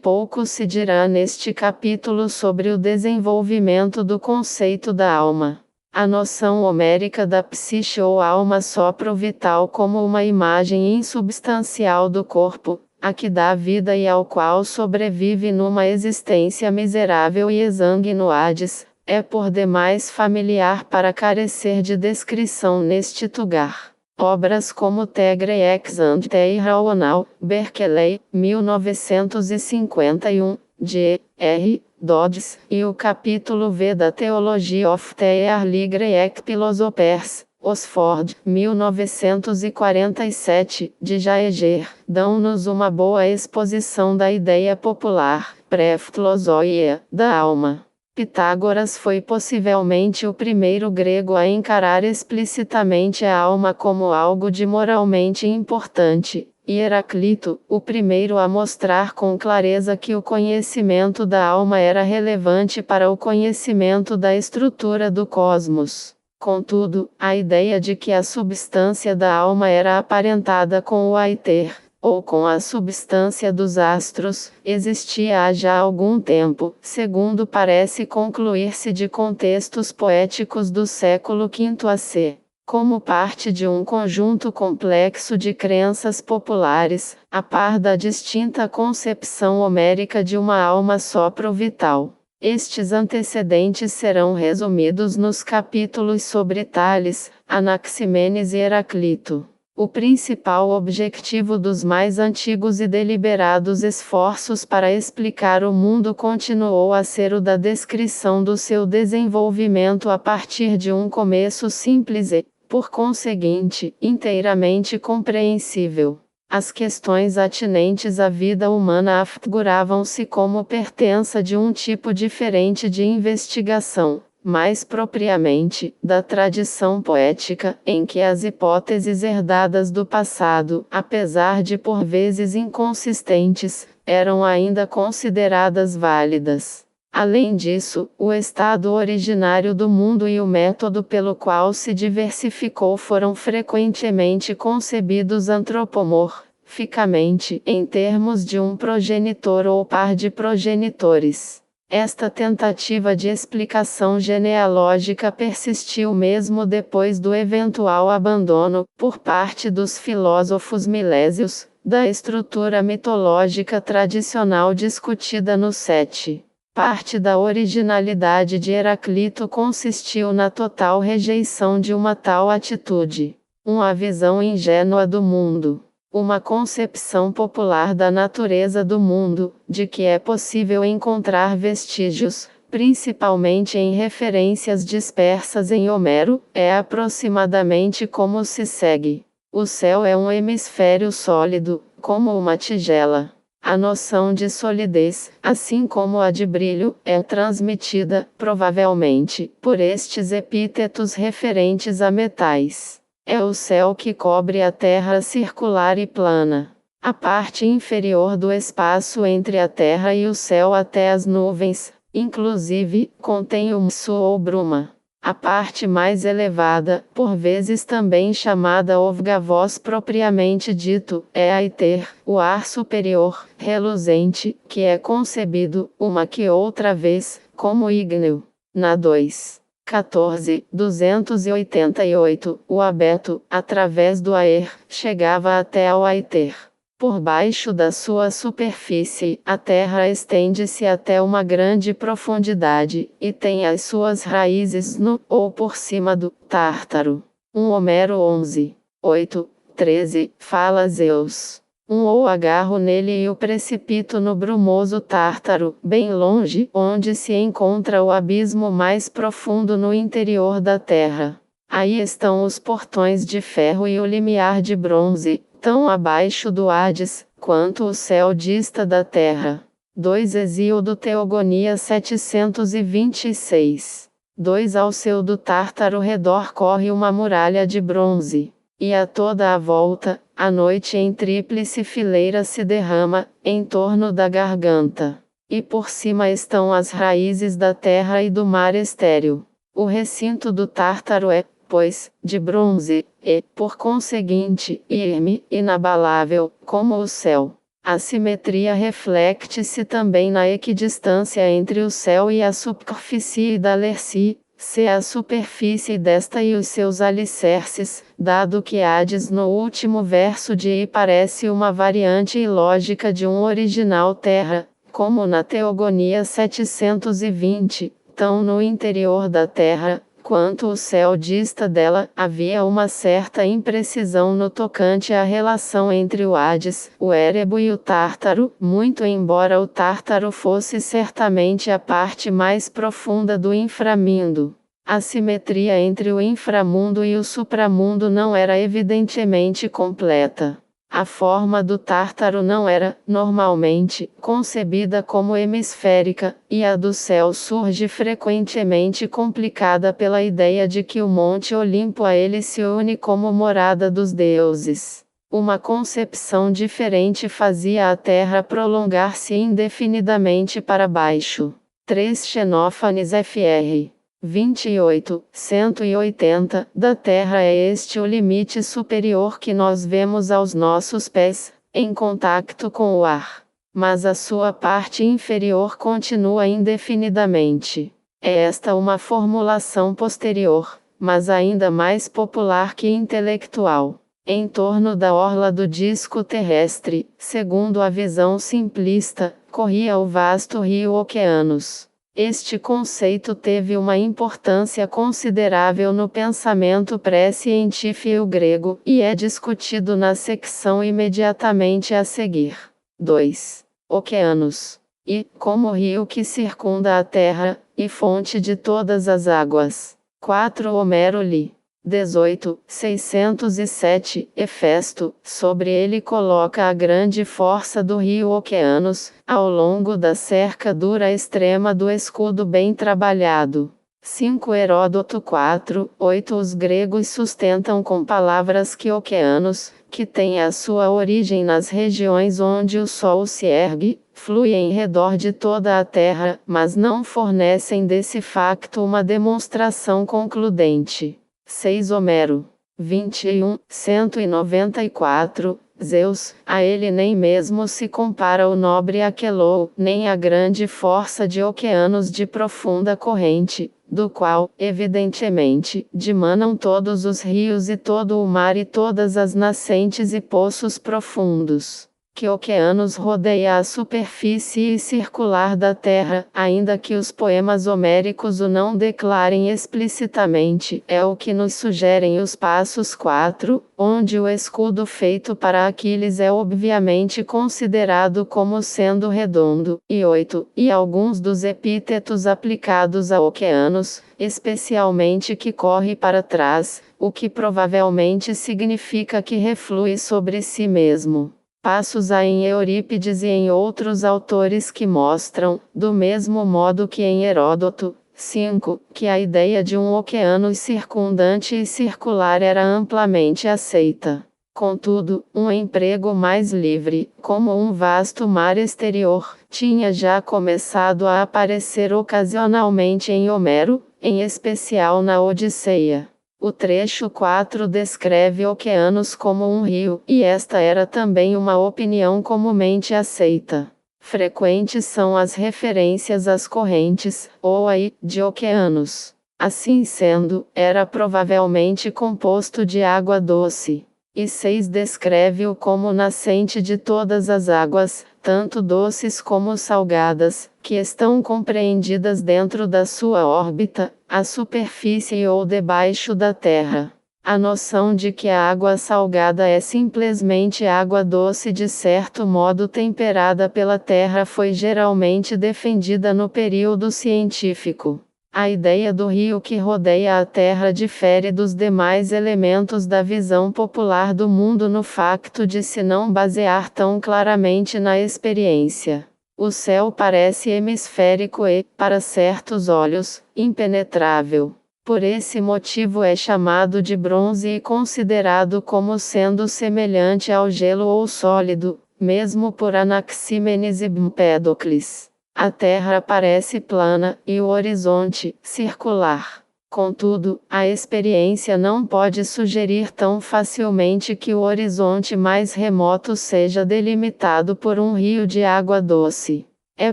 Speaker 1: Pouco se dirá neste capítulo sobre o desenvolvimento do conceito da alma. A noção homérica da psiche ou alma sopro-vital como uma imagem insubstancial do corpo, a que dá vida e ao qual sobrevive numa existência miserável e exangue no Hades, é por demais familiar para carecer de descrição neste lugar. Obras como The Greeks and the Raonal, Berkeley, 1951, de R. Dodds, e o capítulo V da Theology of the Early Greek Philosophers, Oxford, 1947, de Jaeger, dão-nos uma boa exposição da ideia popular, pré-filosóia, da alma. Pitágoras foi possivelmente o primeiro grego a encarar explicitamente a alma como algo de moralmente importante, e Heraclito, o primeiro a mostrar com clareza que o conhecimento da alma era relevante para o conhecimento da estrutura do cosmos. Contudo, a ideia de que a substância da alma era aparentada com o éter, ou com a substância dos astros, existia há já algum tempo, segundo parece concluir-se de contextos poéticos do século V a.C. Como parte de um conjunto complexo de crenças populares, a par da distinta concepção homérica de uma alma sopro-vital. Estes antecedentes serão resumidos nos capítulos sobre Tales, Anaximenes e Heraclito. O principal objetivo dos mais antigos e deliberados esforços para explicar o mundo continuou a ser o da descrição do seu desenvolvimento a partir de um começo simples e, por conseguinte, inteiramente compreensível. As questões atinentes à vida humana afiguravam-se como pertença de um tipo diferente de investigação, mais propriamente, da tradição poética, em que as hipóteses herdadas do passado, apesar de por vezes inconsistentes, eram ainda consideradas válidas. Além disso, o estado originário do mundo e o método pelo qual se diversificou foram frequentemente concebidos antropomorficamente, em termos de um progenitor ou par de progenitores. Esta tentativa de explicação genealógica persistiu mesmo depois do eventual abandono, por parte dos filósofos milésios, da estrutura mitológica tradicional discutida no 7. Parte da originalidade de Heraclito consistiu na total rejeição de uma tal atitude. Uma visão ingênua do mundo. Uma concepção popular da natureza do mundo, de que é possível encontrar vestígios, principalmente em referências dispersas em Homero, é aproximadamente como se segue. O céu é um hemisfério sólido, como uma tigela. A noção de solidez, assim como a de brilho, é transmitida, provavelmente, por estes epítetos referentes a metais. É o céu que cobre a terra circular e plana. A parte inferior do espaço entre a terra e o céu até as nuvens, inclusive, contém umso ou bruma. A parte mais elevada, por vezes também chamada ovgavoz propriamente dito, é a éter, o ar superior, reluzente, que é concebido, uma que outra vez, como ígneo. Na 288, o abeto, através do aer, chegava até ao aiter. Por baixo da sua superfície, a terra estende-se até uma grande profundidade, e tem as suas raízes no, ou por cima do, Tártaro. Homero 11, 8, 13, fala Zeus. Ou agarro nele e o precipito no brumoso Tártaro, bem longe, onde se encontra o abismo mais profundo no interior da terra. Aí estão os portões de ferro e o limiar de bronze, tão abaixo do Hades, quanto o céu dista da terra. 2 Hesíodo Teogonia 726. 2 Ao seu do Tártaro redor corre uma muralha de bronze, e a toda a volta, a noite em tríplice fileira se derrama, em torno da garganta. E por cima estão as raízes da terra e do mar estéril. O recinto do Tártaro é, pois, de bronze, e, por conseguinte, irme, inabalável, como o céu. A simetria reflete-se também na equidistância entre o céu e a superfície da Lerci, se a superfície desta e os seus alicerces, dado que Hades no último verso de I parece uma variante ilógica de um original terra, como na Teogonia 720, tão no interior da terra, quanto o céu dista dela, havia uma certa imprecisão no tocante à relação entre o Hades, o Érebo e o Tártaro, muito embora o Tártaro fosse certamente a parte mais profunda do inframundo. A simetria entre o inframundo e o supramundo não era evidentemente completa. A forma do Tártaro não era, normalmente, concebida como hemisférica, e a do céu surge frequentemente complicada pela ideia de que o Monte Olimpo a ele se une como morada dos deuses. Uma concepção diferente fazia a Terra prolongar-se indefinidamente para baixo. 3 Xenófanes Fr. 28, 180, da Terra é este o limite superior que nós vemos aos nossos pés, em contato com o ar. Mas a sua parte inferior continua indefinidamente. É esta uma formulação posterior, mas ainda mais popular que intelectual. Em torno da orla do disco terrestre, segundo a visão simplista, corria o vasto rio Oceanos. Este conceito teve uma importância considerável no pensamento pré-científico grego, e é discutido na secção imediatamente a seguir. 2. Oceanos. E, como rio que circunda a terra, e fonte de todas as águas. 4 Homero li. 18, 607, Hefesto, sobre ele coloca a grande força do rio Oceanos, ao longo da cerca dura extrema do escudo bem trabalhado. 5 Heródoto 4, 8 Os gregos sustentam com palavras que Oceanos, que tem a sua origem nas regiões onde o sol se ergue, flui em redor de toda a terra, mas não fornecem desse facto uma demonstração concludente. 6 Homero. 21, 194, Zeus, a ele nem mesmo se compara o nobre Aquelou, nem a grande força de oceanos de profunda corrente, do qual, evidentemente, dimanam todos os rios e todo o mar e todas as nascentes e poços profundos. que oceanos rodeia a superfície circular da Terra, ainda que os poemas homéricos o não declarem explicitamente. É o que nos sugerem os passos 4, onde o escudo feito para Aquiles é obviamente considerado como sendo redondo, e 8, e alguns dos epítetos aplicados a oceanos, especialmente que corre para trás, o que provavelmente significa que reflui sobre si mesmo. Passos há em Eurípides e em outros autores que mostram, do mesmo modo que em Heródoto, 5, que a ideia de um oceano circundante e circular era amplamente aceita. Contudo, um emprego mais livre, como um vasto mar exterior, tinha já começado a aparecer ocasionalmente em Homero, em especial na Odisseia. O trecho 4 descreve oceanos como um rio, e esta era também uma opinião comumente aceita. Frequentes são as referências às correntes, ou de oceanos. Assim sendo, era provavelmente composto de água doce. E 6 descreve-o como nascente de todas as águas, tanto doces como salgadas, que estão compreendidas dentro da sua órbita, à superfície ou debaixo da Terra. A noção de que a água salgada é simplesmente água doce de certo modo temperada pela Terra foi geralmente defendida no período científico. A ideia do rio que rodeia a Terra difere dos demais elementos da visão popular do mundo no facto de se não basear tão claramente na experiência. O céu parece hemisférico e, para certos olhos, impenetrável. Por esse motivo é chamado de bronze e considerado como sendo semelhante ao gelo ou sólido, mesmo por Anaxímenes e Empédocles. A Terra parece plana, e o horizonte, circular. Contudo, a experiência não pode sugerir tão facilmente que o horizonte mais remoto seja delimitado por um rio de água doce. É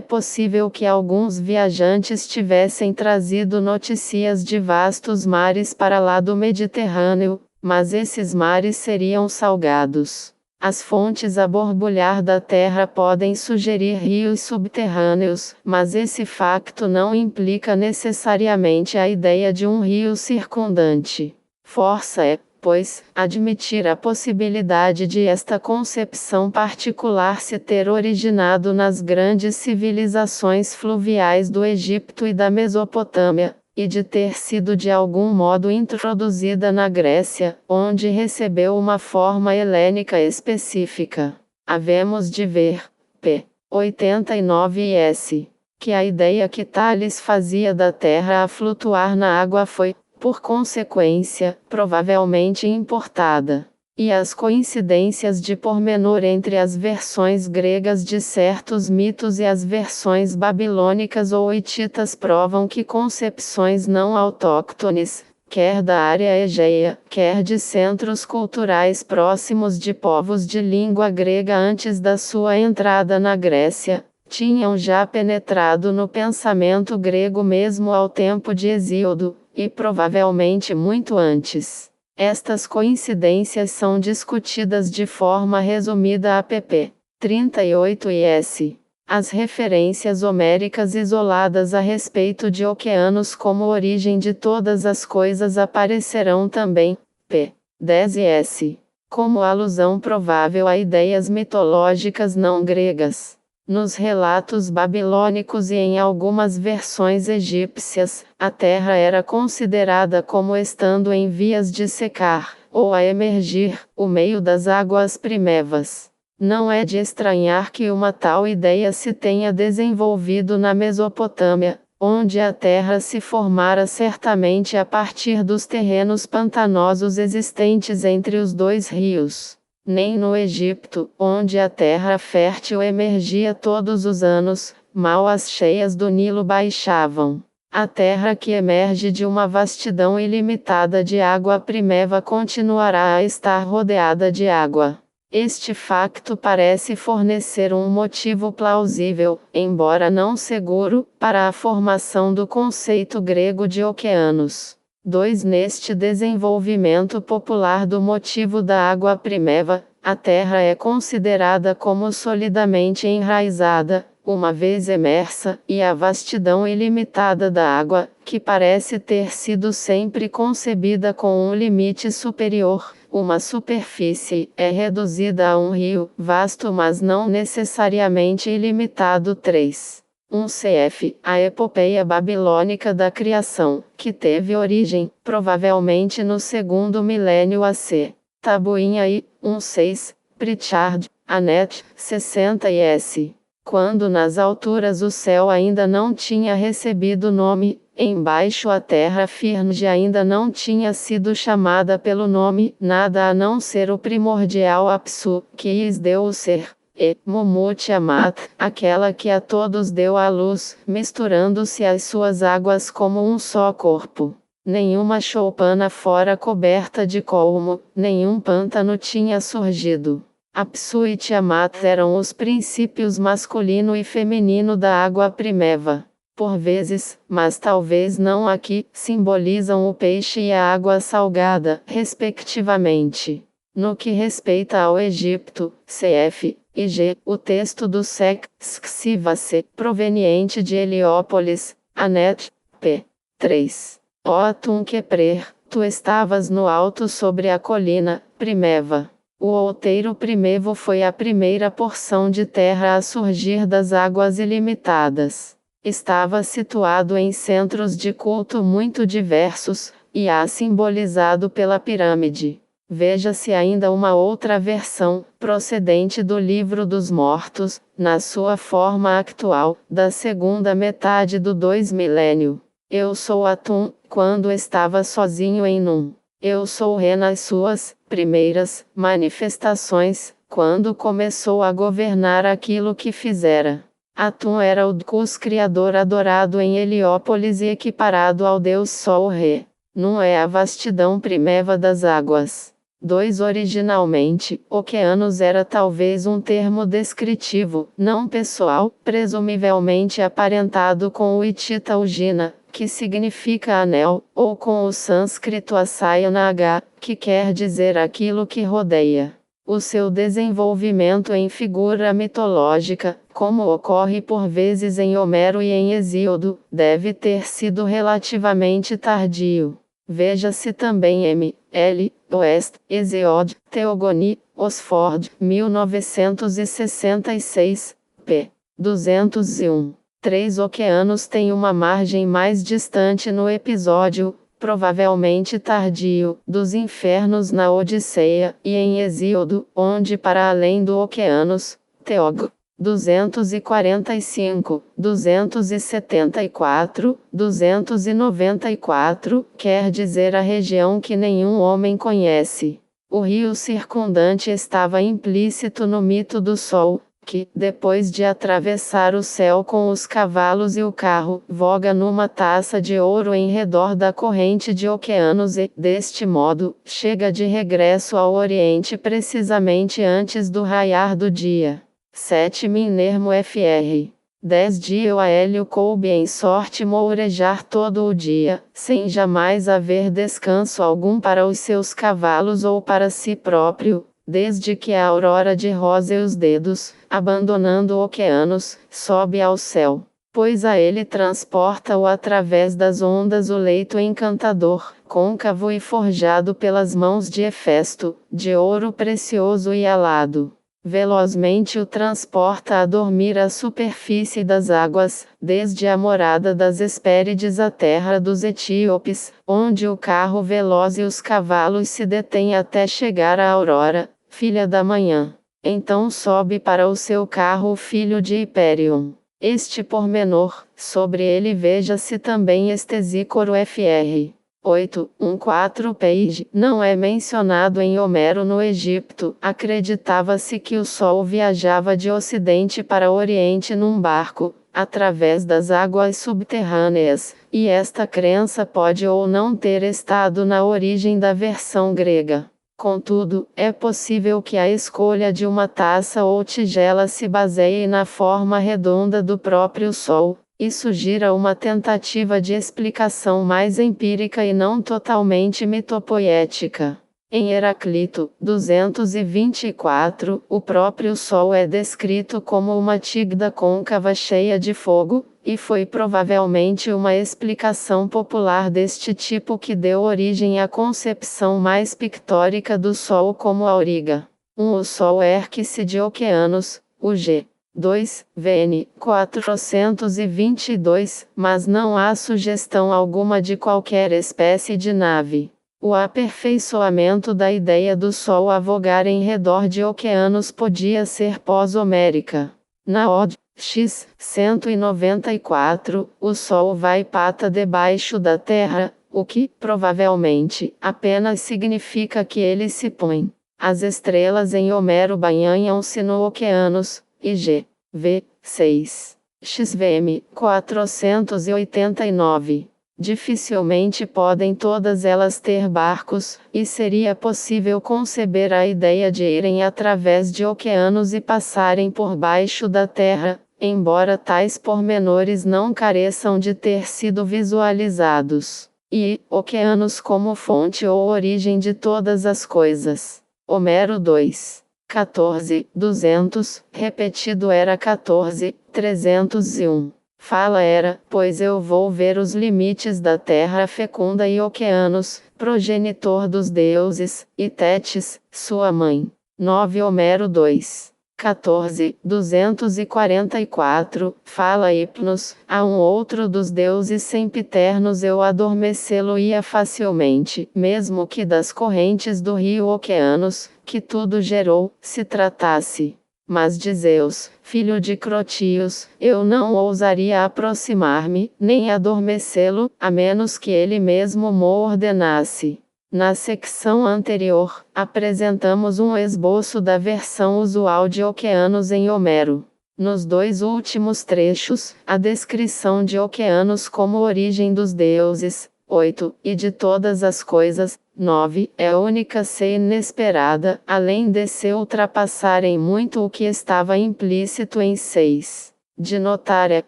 Speaker 1: possível que alguns viajantes tivessem trazido notícias de vastos mares para lá do Mediterrâneo, mas esses mares seriam salgados. As fontes a borbulhar da Terra podem sugerir rios subterrâneos, mas esse facto não implica necessariamente a ideia de um rio circundante. Força é, pois, admitir a possibilidade de esta concepção particular se ter originado nas grandes civilizações fluviais do Egito e da Mesopotâmia, e de ter sido de algum modo introduzida na Grécia, onde recebeu uma forma helênica específica. Havemos de ver, p. 89 e s. que a ideia que Tales fazia da Terra a flutuar na água foi, por consequência, provavelmente importada. E as coincidências de pormenor entre as versões gregas de certos mitos e as versões babilônicas ou hititas provam que concepções não autóctones, quer da área egeia, quer de centros culturais próximos de povos de língua grega antes da sua entrada na Grécia, tinham já penetrado no pensamento grego mesmo ao tempo de Hesíodo, e provavelmente muito antes. Estas coincidências são discutidas de forma resumida a pp. 38 e s. As referências homéricas isoladas a respeito de oceanos como origem de todas as coisas aparecerão também, p. 10 e s. como alusão provável a ideias mitológicas não gregas. Nos relatos babilônicos e em algumas versões egípcias, a terra era considerada como estando em vias de secar, ou a emergir, o meio das águas primevas. Não é de estranhar que uma tal ideia se tenha desenvolvido na Mesopotâmia, onde a terra se formara certamente a partir dos terrenos pantanosos existentes entre os dois rios. Nem no Egito, onde a terra fértil emergia todos os anos, mal as cheias do Nilo baixavam. A terra que emerge de uma vastidão ilimitada de água primeva continuará a estar rodeada de água. Este facto parece fornecer um motivo plausível, embora não seguro, para a formação do conceito grego de oceanos. 2. Neste desenvolvimento popular do motivo da água primeva, A Terra é considerada como solidamente enraizada, uma vez emersa, e a vastidão ilimitada da água, que parece ter sido sempre concebida com um limite superior, uma superfície, é reduzida a um rio, vasto mas não necessariamente ilimitado. 3. 1 cf. A epopeia babilônica da criação, que teve origem, provavelmente no segundo milênio AC. Tabuinha I, 1:6, Pritchard, Annette, 60 e S. Quando nas alturas o céu ainda não tinha recebido nome, embaixo a terra firme ainda não tinha sido chamada pelo nome, nada a não ser o primordial Apsu, que lhes deu o ser, e Mumut Amat, aquela que a todos deu a luz, misturando-se às suas águas como um só corpo. Nenhuma choupana fora coberta de colmo, nenhum pântano tinha surgido. Apsu e Tiamat eram os princípios masculino e feminino da água primeva. Por vezes, mas talvez não aqui, simbolizam o peixe e a água salgada, respectivamente. No que respeita ao Egito, cf. IG, o texto do Sek, Sksivase, proveniente de Heliópolis, Anet, p. 3. Ó Tum Keprer, tu estavas no alto sobre a colina, primeva. O outeiro primevo foi a primeira porção de terra a surgir das águas ilimitadas. Estava situado em centros de culto muito diversos, e simbolizado pela pirâmide. Veja-se ainda uma outra versão, procedente do Livro dos Mortos, na sua forma atual, da segunda metade do 2 milênio. Eu sou Atum, quando estava sozinho em Num. Eu sou Re nas suas primeiras manifestações, quando começou a governar aquilo que fizera. Atum era o Dkus criador adorado em Heliópolis e equiparado ao deus Sol Re. Num é a vastidão primeva das águas. 2 Originalmente, oceanos era talvez um termo descritivo, não pessoal, presumivelmente aparentado com o hitita Ugina, que significa anel, ou com o sânscrito Asayanaga, que quer dizer aquilo que rodeia. O seu desenvolvimento em figura mitológica, como ocorre por vezes em Homero e em Hesíodo, deve ter sido relativamente tardio. Veja-se também M. L. West, Hesiod, Theogony, Oxford, 1966, p. 201. 3 oceanos têm uma margem mais distante no episódio, provavelmente tardio, dos infernos na Odisseia, e em Hesíodo, onde para além do oceanos, Teog. 245, 274, 294, quer dizer a região que nenhum homem conhece. O rio circundante estava implícito no mito do Sol, que, depois de atravessar o céu com os cavalos e o carro, voga numa taça de ouro em redor da corrente de oceanos e, deste modo, chega de regresso ao Oriente precisamente antes do raiar do dia. 7 Minermo Fr. 10 Dio a Hélio coube em sorte mourejar todo o dia, sem jamais haver descanso algum para os seus cavalos ou para si próprio, desde que a aurora de rosa os dedos, abandonando oceanos, sobe ao céu. Pois a ele transporta-o através das ondas o leito encantador, côncavo e forjado pelas mãos de Hefesto, de ouro precioso e alado. Velozmente o transporta a dormir à superfície das águas, desde a morada das Hespérides à terra dos etíopes, onde o carro veloz e os cavalos se detêm até chegar à aurora, filha da manhã. Então sobe para o seu carro o filho de Hiperion. Este pormenor, sobre ele veja-se também Estesícoro Fr. 8:14 page, não é mencionado em Homero no Egito. Acreditava-se que o Sol viajava de Ocidente para Oriente num barco, através das águas subterrâneas, e esta crença pode ou não ter estado na origem da versão grega. Contudo, é possível que a escolha de uma taça ou tigela se baseie na forma redonda do próprio Sol. Isso gira uma tentativa de explicação mais empírica e não totalmente mitopoética. Em Heraclito, 224, o próprio Sol é descrito como uma tígda côncava cheia de fogo, e foi provavelmente uma explicação popular deste tipo que deu origem à concepção mais pictórica do Sol como auriga. O Sol ergue-se de Oceanos, o G. 2, VN 422, mas não há sugestão alguma de qualquer espécie de nave. O aperfeiçoamento da ideia do Sol a vogar em redor de oceanos podia ser pós-homérica. Na Ode X 194, o Sol vai pata debaixo da Terra, o que, provavelmente, apenas significa que ele se põe. As estrelas em Homero banham-se no oceanos, IG. V. 6. XVM 489. Dificilmente podem todas elas ter barcos, e seria possível conceber a ideia de irem através de oceanos e passarem por baixo da terra, embora tais pormenores não careçam de ter sido visualizados. E, oceanos como fonte ou origem de todas as coisas. Homero 2. 14, 200, repetido era 14, 301. Fala era, pois eu vou ver os limites da terra fecunda e oceanos, progenitor dos deuses, e Tétis, sua mãe. 9 Homero 2. 14, 244, fala Hipnos, a um outro dos deuses sempiternos eu adormecê-lo-ia facilmente, mesmo que das correntes do rio Oceanos, que tudo gerou, se tratasse. Mas de Zeus, filho de Crotios, eu não ousaria aproximar-me, nem adormecê-lo, a menos que ele mesmo mo ordenasse. Na secção anterior, apresentamos um esboço da versão usual de oceanos em Homero. Nos dois últimos trechos, a descrição de oceanos como origem dos deuses, 8, e de todas as coisas, 9, é única e inesperada, além de se ultrapassarem muito o que estava implícito em 6. De notar é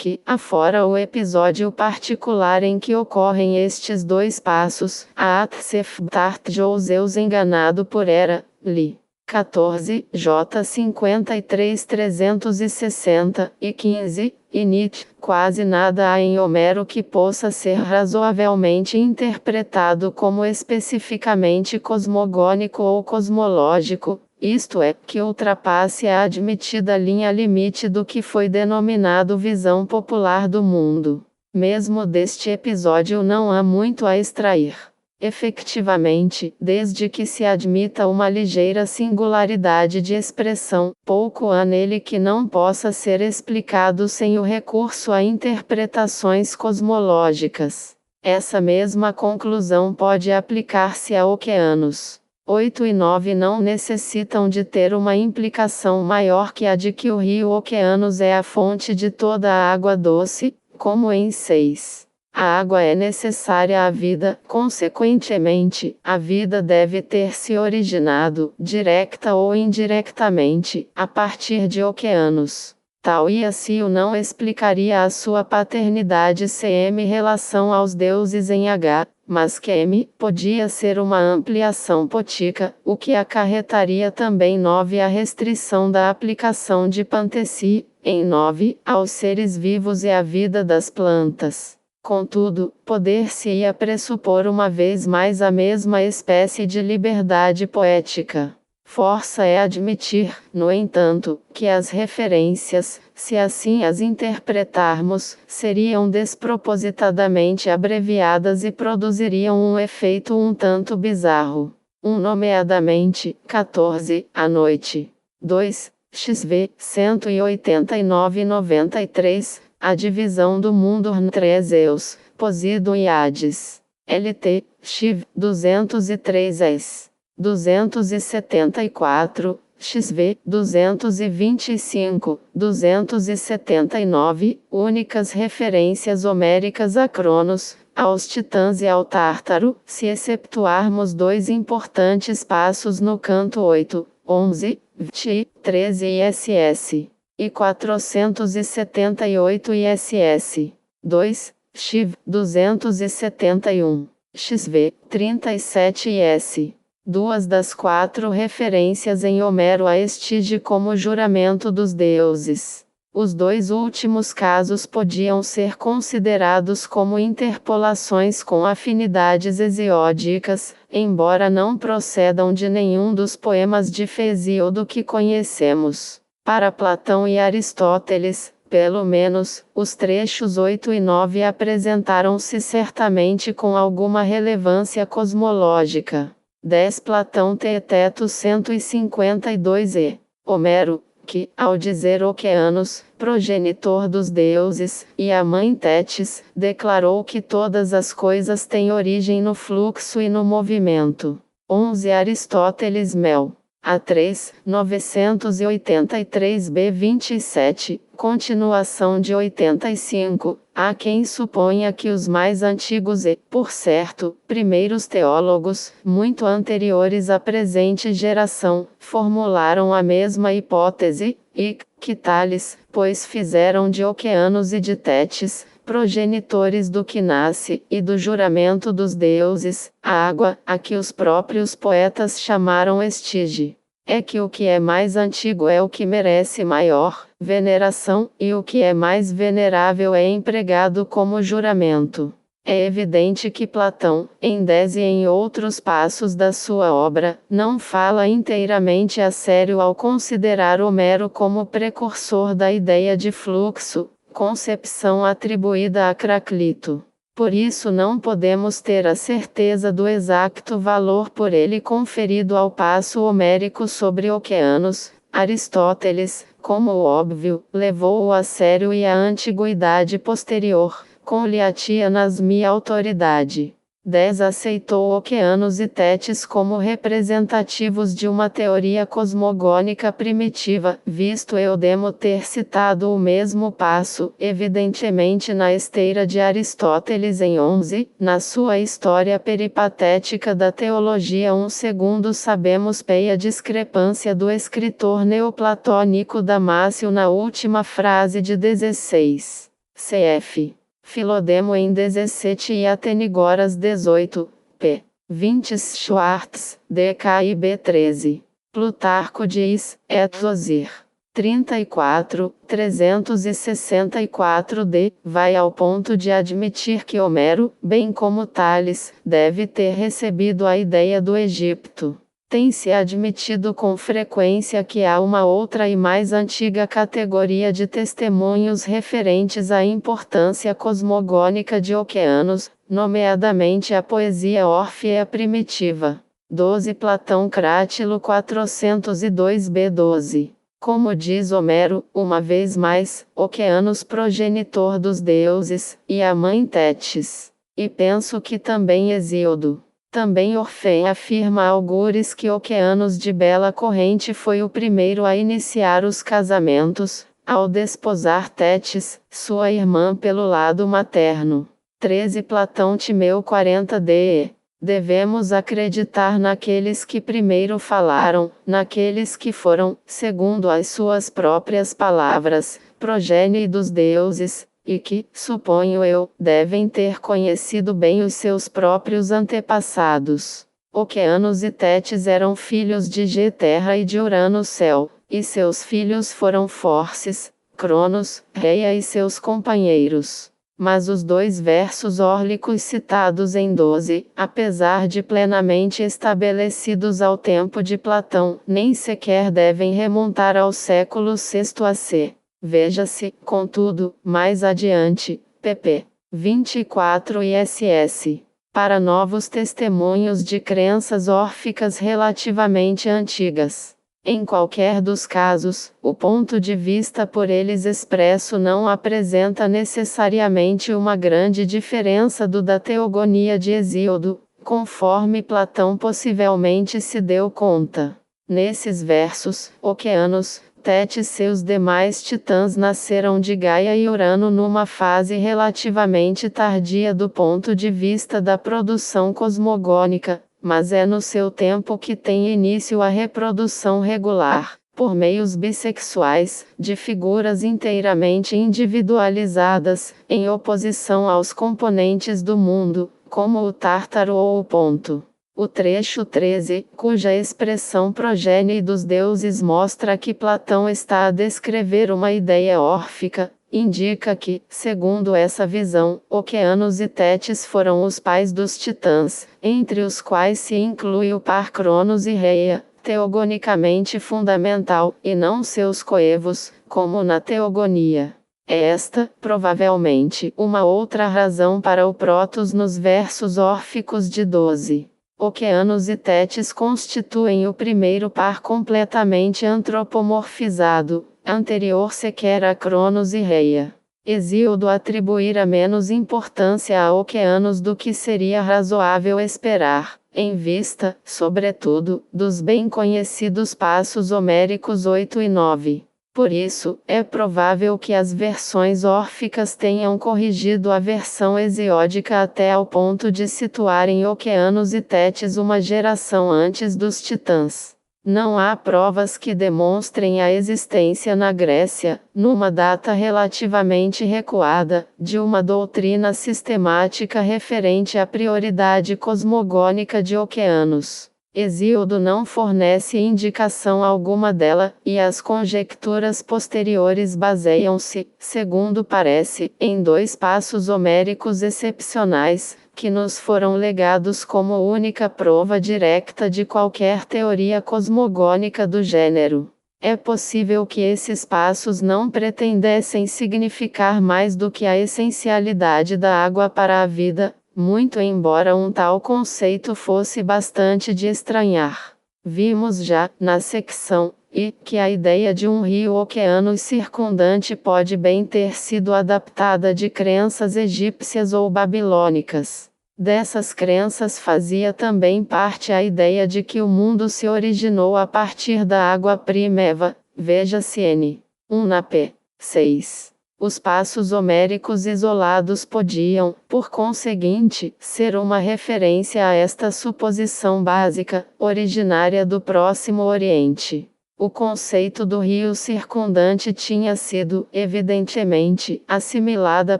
Speaker 1: que, afora o episódio particular em que ocorrem estes dois passos, a Atsefdart ou Zeus enganado por Hera, li. 14, J 53 360, e 15, Init, quase nada há em Homero que possa ser razoavelmente interpretado como especificamente cosmogônico ou cosmológico, isto é, que ultrapasse a admitida linha limite do que foi denominado visão popular do mundo. Mesmo deste episódio não há muito a extrair. Efectivamente, desde que se admita uma ligeira singularidade de expressão, pouco há nele que não possa ser explicado sem o recurso a interpretações cosmológicas. Essa mesma conclusão pode aplicar-se a oceanos. 8 e 9 não necessitam de ter uma implicação maior que a de que o rio Oceanos é a fonte de toda a água doce, como em 6. A água é necessária à vida, consequentemente, a vida deve ter se originado, direta ou indiretamente, a partir de oceanos. Tal Iacio não explicaria a sua paternidade CM relação aos deuses em H, mas QM podia ser uma ampliação potica, o que acarretaria também 9 a restrição da aplicação de Pantesi, em 9, aos seres vivos e à vida das plantas. Contudo, poder-se-ia pressupor uma vez mais a mesma espécie de liberdade poética. Força é admitir, no entanto, que as referências, se assim as interpretarmos, seriam despropositadamente abreviadas e produziriam um efeito um tanto bizarro. Nomeadamente, 14, à noite. 2, XV 189-93. A divisão do mundo entre Zeus, Poseidon e Hades. LT, XV, 203 S. 274, XV, 225, 279, únicas referências homéricas a Cronos, aos titãs e ao Tártaro, se exceptuarmos dois importantes passos no canto 8, 11, 20, 13 e SS. E 478 ISS. 2, XIV 271, XV 37 IS. Duas das 4 referências em Homero a Estige como juramento dos deuses. Os 2 últimos casos podiam ser considerados como interpolações com afinidades hesiódicas, embora não procedam de nenhum dos poemas de Hesíodo que conhecemos. Para Platão e Aristóteles, pelo menos, os trechos 8 e 9 apresentaram-se certamente com alguma relevância cosmológica. 10 Platão Teeteto 152 Homero, que, ao dizer Oceanos, progenitor dos deuses, e a mãe Tétis, declarou que todas as coisas têm origem no fluxo e no movimento. 11 Aristóteles Mel. A3, 983b 27, continuação de 85, há quem suponha que os mais antigos e, por certo, primeiros teólogos, muito anteriores à presente geração, formularam a mesma hipótese, e que tales, pois fizeram de Oceanos e de Tétis, progenitores do que nasce, e do juramento dos deuses, a água, a que os próprios poetas chamaram Estige. É que o que é mais antigo é o que merece maior veneração, e o que é mais venerável é empregado como juramento. É evidente que Platão, em 10 e em outros passos da sua obra, não fala inteiramente a sério ao considerar Homero como precursor da ideia de fluxo, concepção atribuída a Craclito. Por isso não podemos ter a certeza do exato valor por ele conferido ao passo homérico sobre Oceanos. Aristóteles, como óbvio, levou-o a sério e a antiguidade posterior, com-lhe a tianasmia autoridade. 10 aceitou Oceanos e Tétis como representativos de uma teoria cosmogônica primitiva, visto Eudemo ter citado o mesmo passo, evidentemente na esteira de Aristóteles em 11, na sua História Peripatética da Teologia. Segundo sabemos a discrepância do escritor neoplatônico Damácio na última frase de 16. Cf. Filodemo em 17 e Atenegoras 18, p. 20 Schwartz, DKIB 13. Plutarco diz, Etosir. 34, 364d, vai ao ponto de admitir que Homero, bem como Tales, deve ter recebido a ideia do Egito. Tem-se admitido com frequência que há uma outra e mais antiga categoria de testemunhos referentes à importância cosmogônica de Oceanos, nomeadamente a poesia órfea primitiva. 12 Platão Crátilo 402b 12. Como diz Homero, uma vez mais, Oceanos progenitor dos deuses, e a mãe Tétis. E penso que também Hesíodo. Também Orfeu afirma algures que Oceanos de bela corrente foi o primeiro a iniciar os casamentos, ao desposar Tétis, sua irmã pelo lado materno. 13 Platão Timeu 40d. Devemos acreditar naqueles que primeiro falaram, naqueles que foram, segundo as suas próprias palavras, progenie dos deuses, e que, suponho eu, devem ter conhecido bem os seus próprios antepassados. Oceanos e Tétis eram filhos de Ge-terra e de Urano céu, e seus filhos foram Forces, Cronos, Reia e seus companheiros. Mas os 2 versos órlicos citados em 12, apesar de plenamente estabelecidos ao tempo de Platão, nem sequer devem remontar ao século VI AC. Veja-se, contudo, mais adiante, pp. 24 e ss. Para novos testemunhos de crenças órficas relativamente antigas. Em qualquer dos casos, o ponto de vista por eles expresso não apresenta necessariamente uma grande diferença do da teogonia de Hesíodo, conforme Platão possivelmente se deu conta. Nesses versos, Oceanos, Tétis e seus demais titãs nasceram de Gaia e Urano numa fase relativamente tardia do ponto de vista da produção cosmogônica, mas é no seu tempo que tem início a reprodução regular, por meios bissexuais, de figuras inteiramente individualizadas, em oposição aos componentes do mundo, como o Tártaro ou o Ponto. O trecho 13, cuja expressão progenie dos deuses mostra que Platão está a descrever uma ideia órfica, indica que, segundo essa visão, Oceanos e Tétis foram os pais dos titãs, entre os quais se inclui o par Cronos e Reia, teogonicamente fundamental, e não seus coevos, como na teogonia. É esta, provavelmente, uma outra razão para o Protos nos versos órficos de 12. Oceanos e Tétis constituem o primeiro par completamente antropomorfizado, anterior sequer a Cronos e Reia. Hesíodo atribuíra menos importância a Oceanos do que seria razoável esperar, em vista, sobretudo, dos bem conhecidos passos homéricos 8 e 9. Por isso, é provável que as versões órficas tenham corrigido a versão hesiódica até ao ponto de situarem Oceanos e Tétis uma geração antes dos titãs. Não há provas que demonstrem a existência na Grécia, numa data relativamente recuada, de uma doutrina sistemática referente à prioridade cosmogônica de Oceanos. Hesíodo não fornece indicação alguma dela, e as conjecturas posteriores baseiam-se, segundo parece, em dois passos homéricos excepcionais, que nos foram legados como única prova direta de qualquer teoria cosmogônica do gênero. É possível que esses passos não pretendessem significar mais do que a essencialidade da água para a vida, muito embora um tal conceito fosse bastante de estranhar. Vimos já, na secção I, que a ideia de um rio oceano circundante pode bem ter sido adaptada de crenças egípcias ou babilônicas. Dessas crenças fazia também parte a ideia de que o mundo se originou a partir da água primeva, veja-se N1 na p. 6. Os passos homéricos isolados podiam, por conseguinte, ser uma referência a esta suposição básica, originária do Próximo Oriente. O conceito do rio circundante tinha sido, evidentemente, assimilada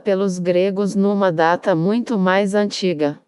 Speaker 1: pelos gregos numa data muito mais antiga.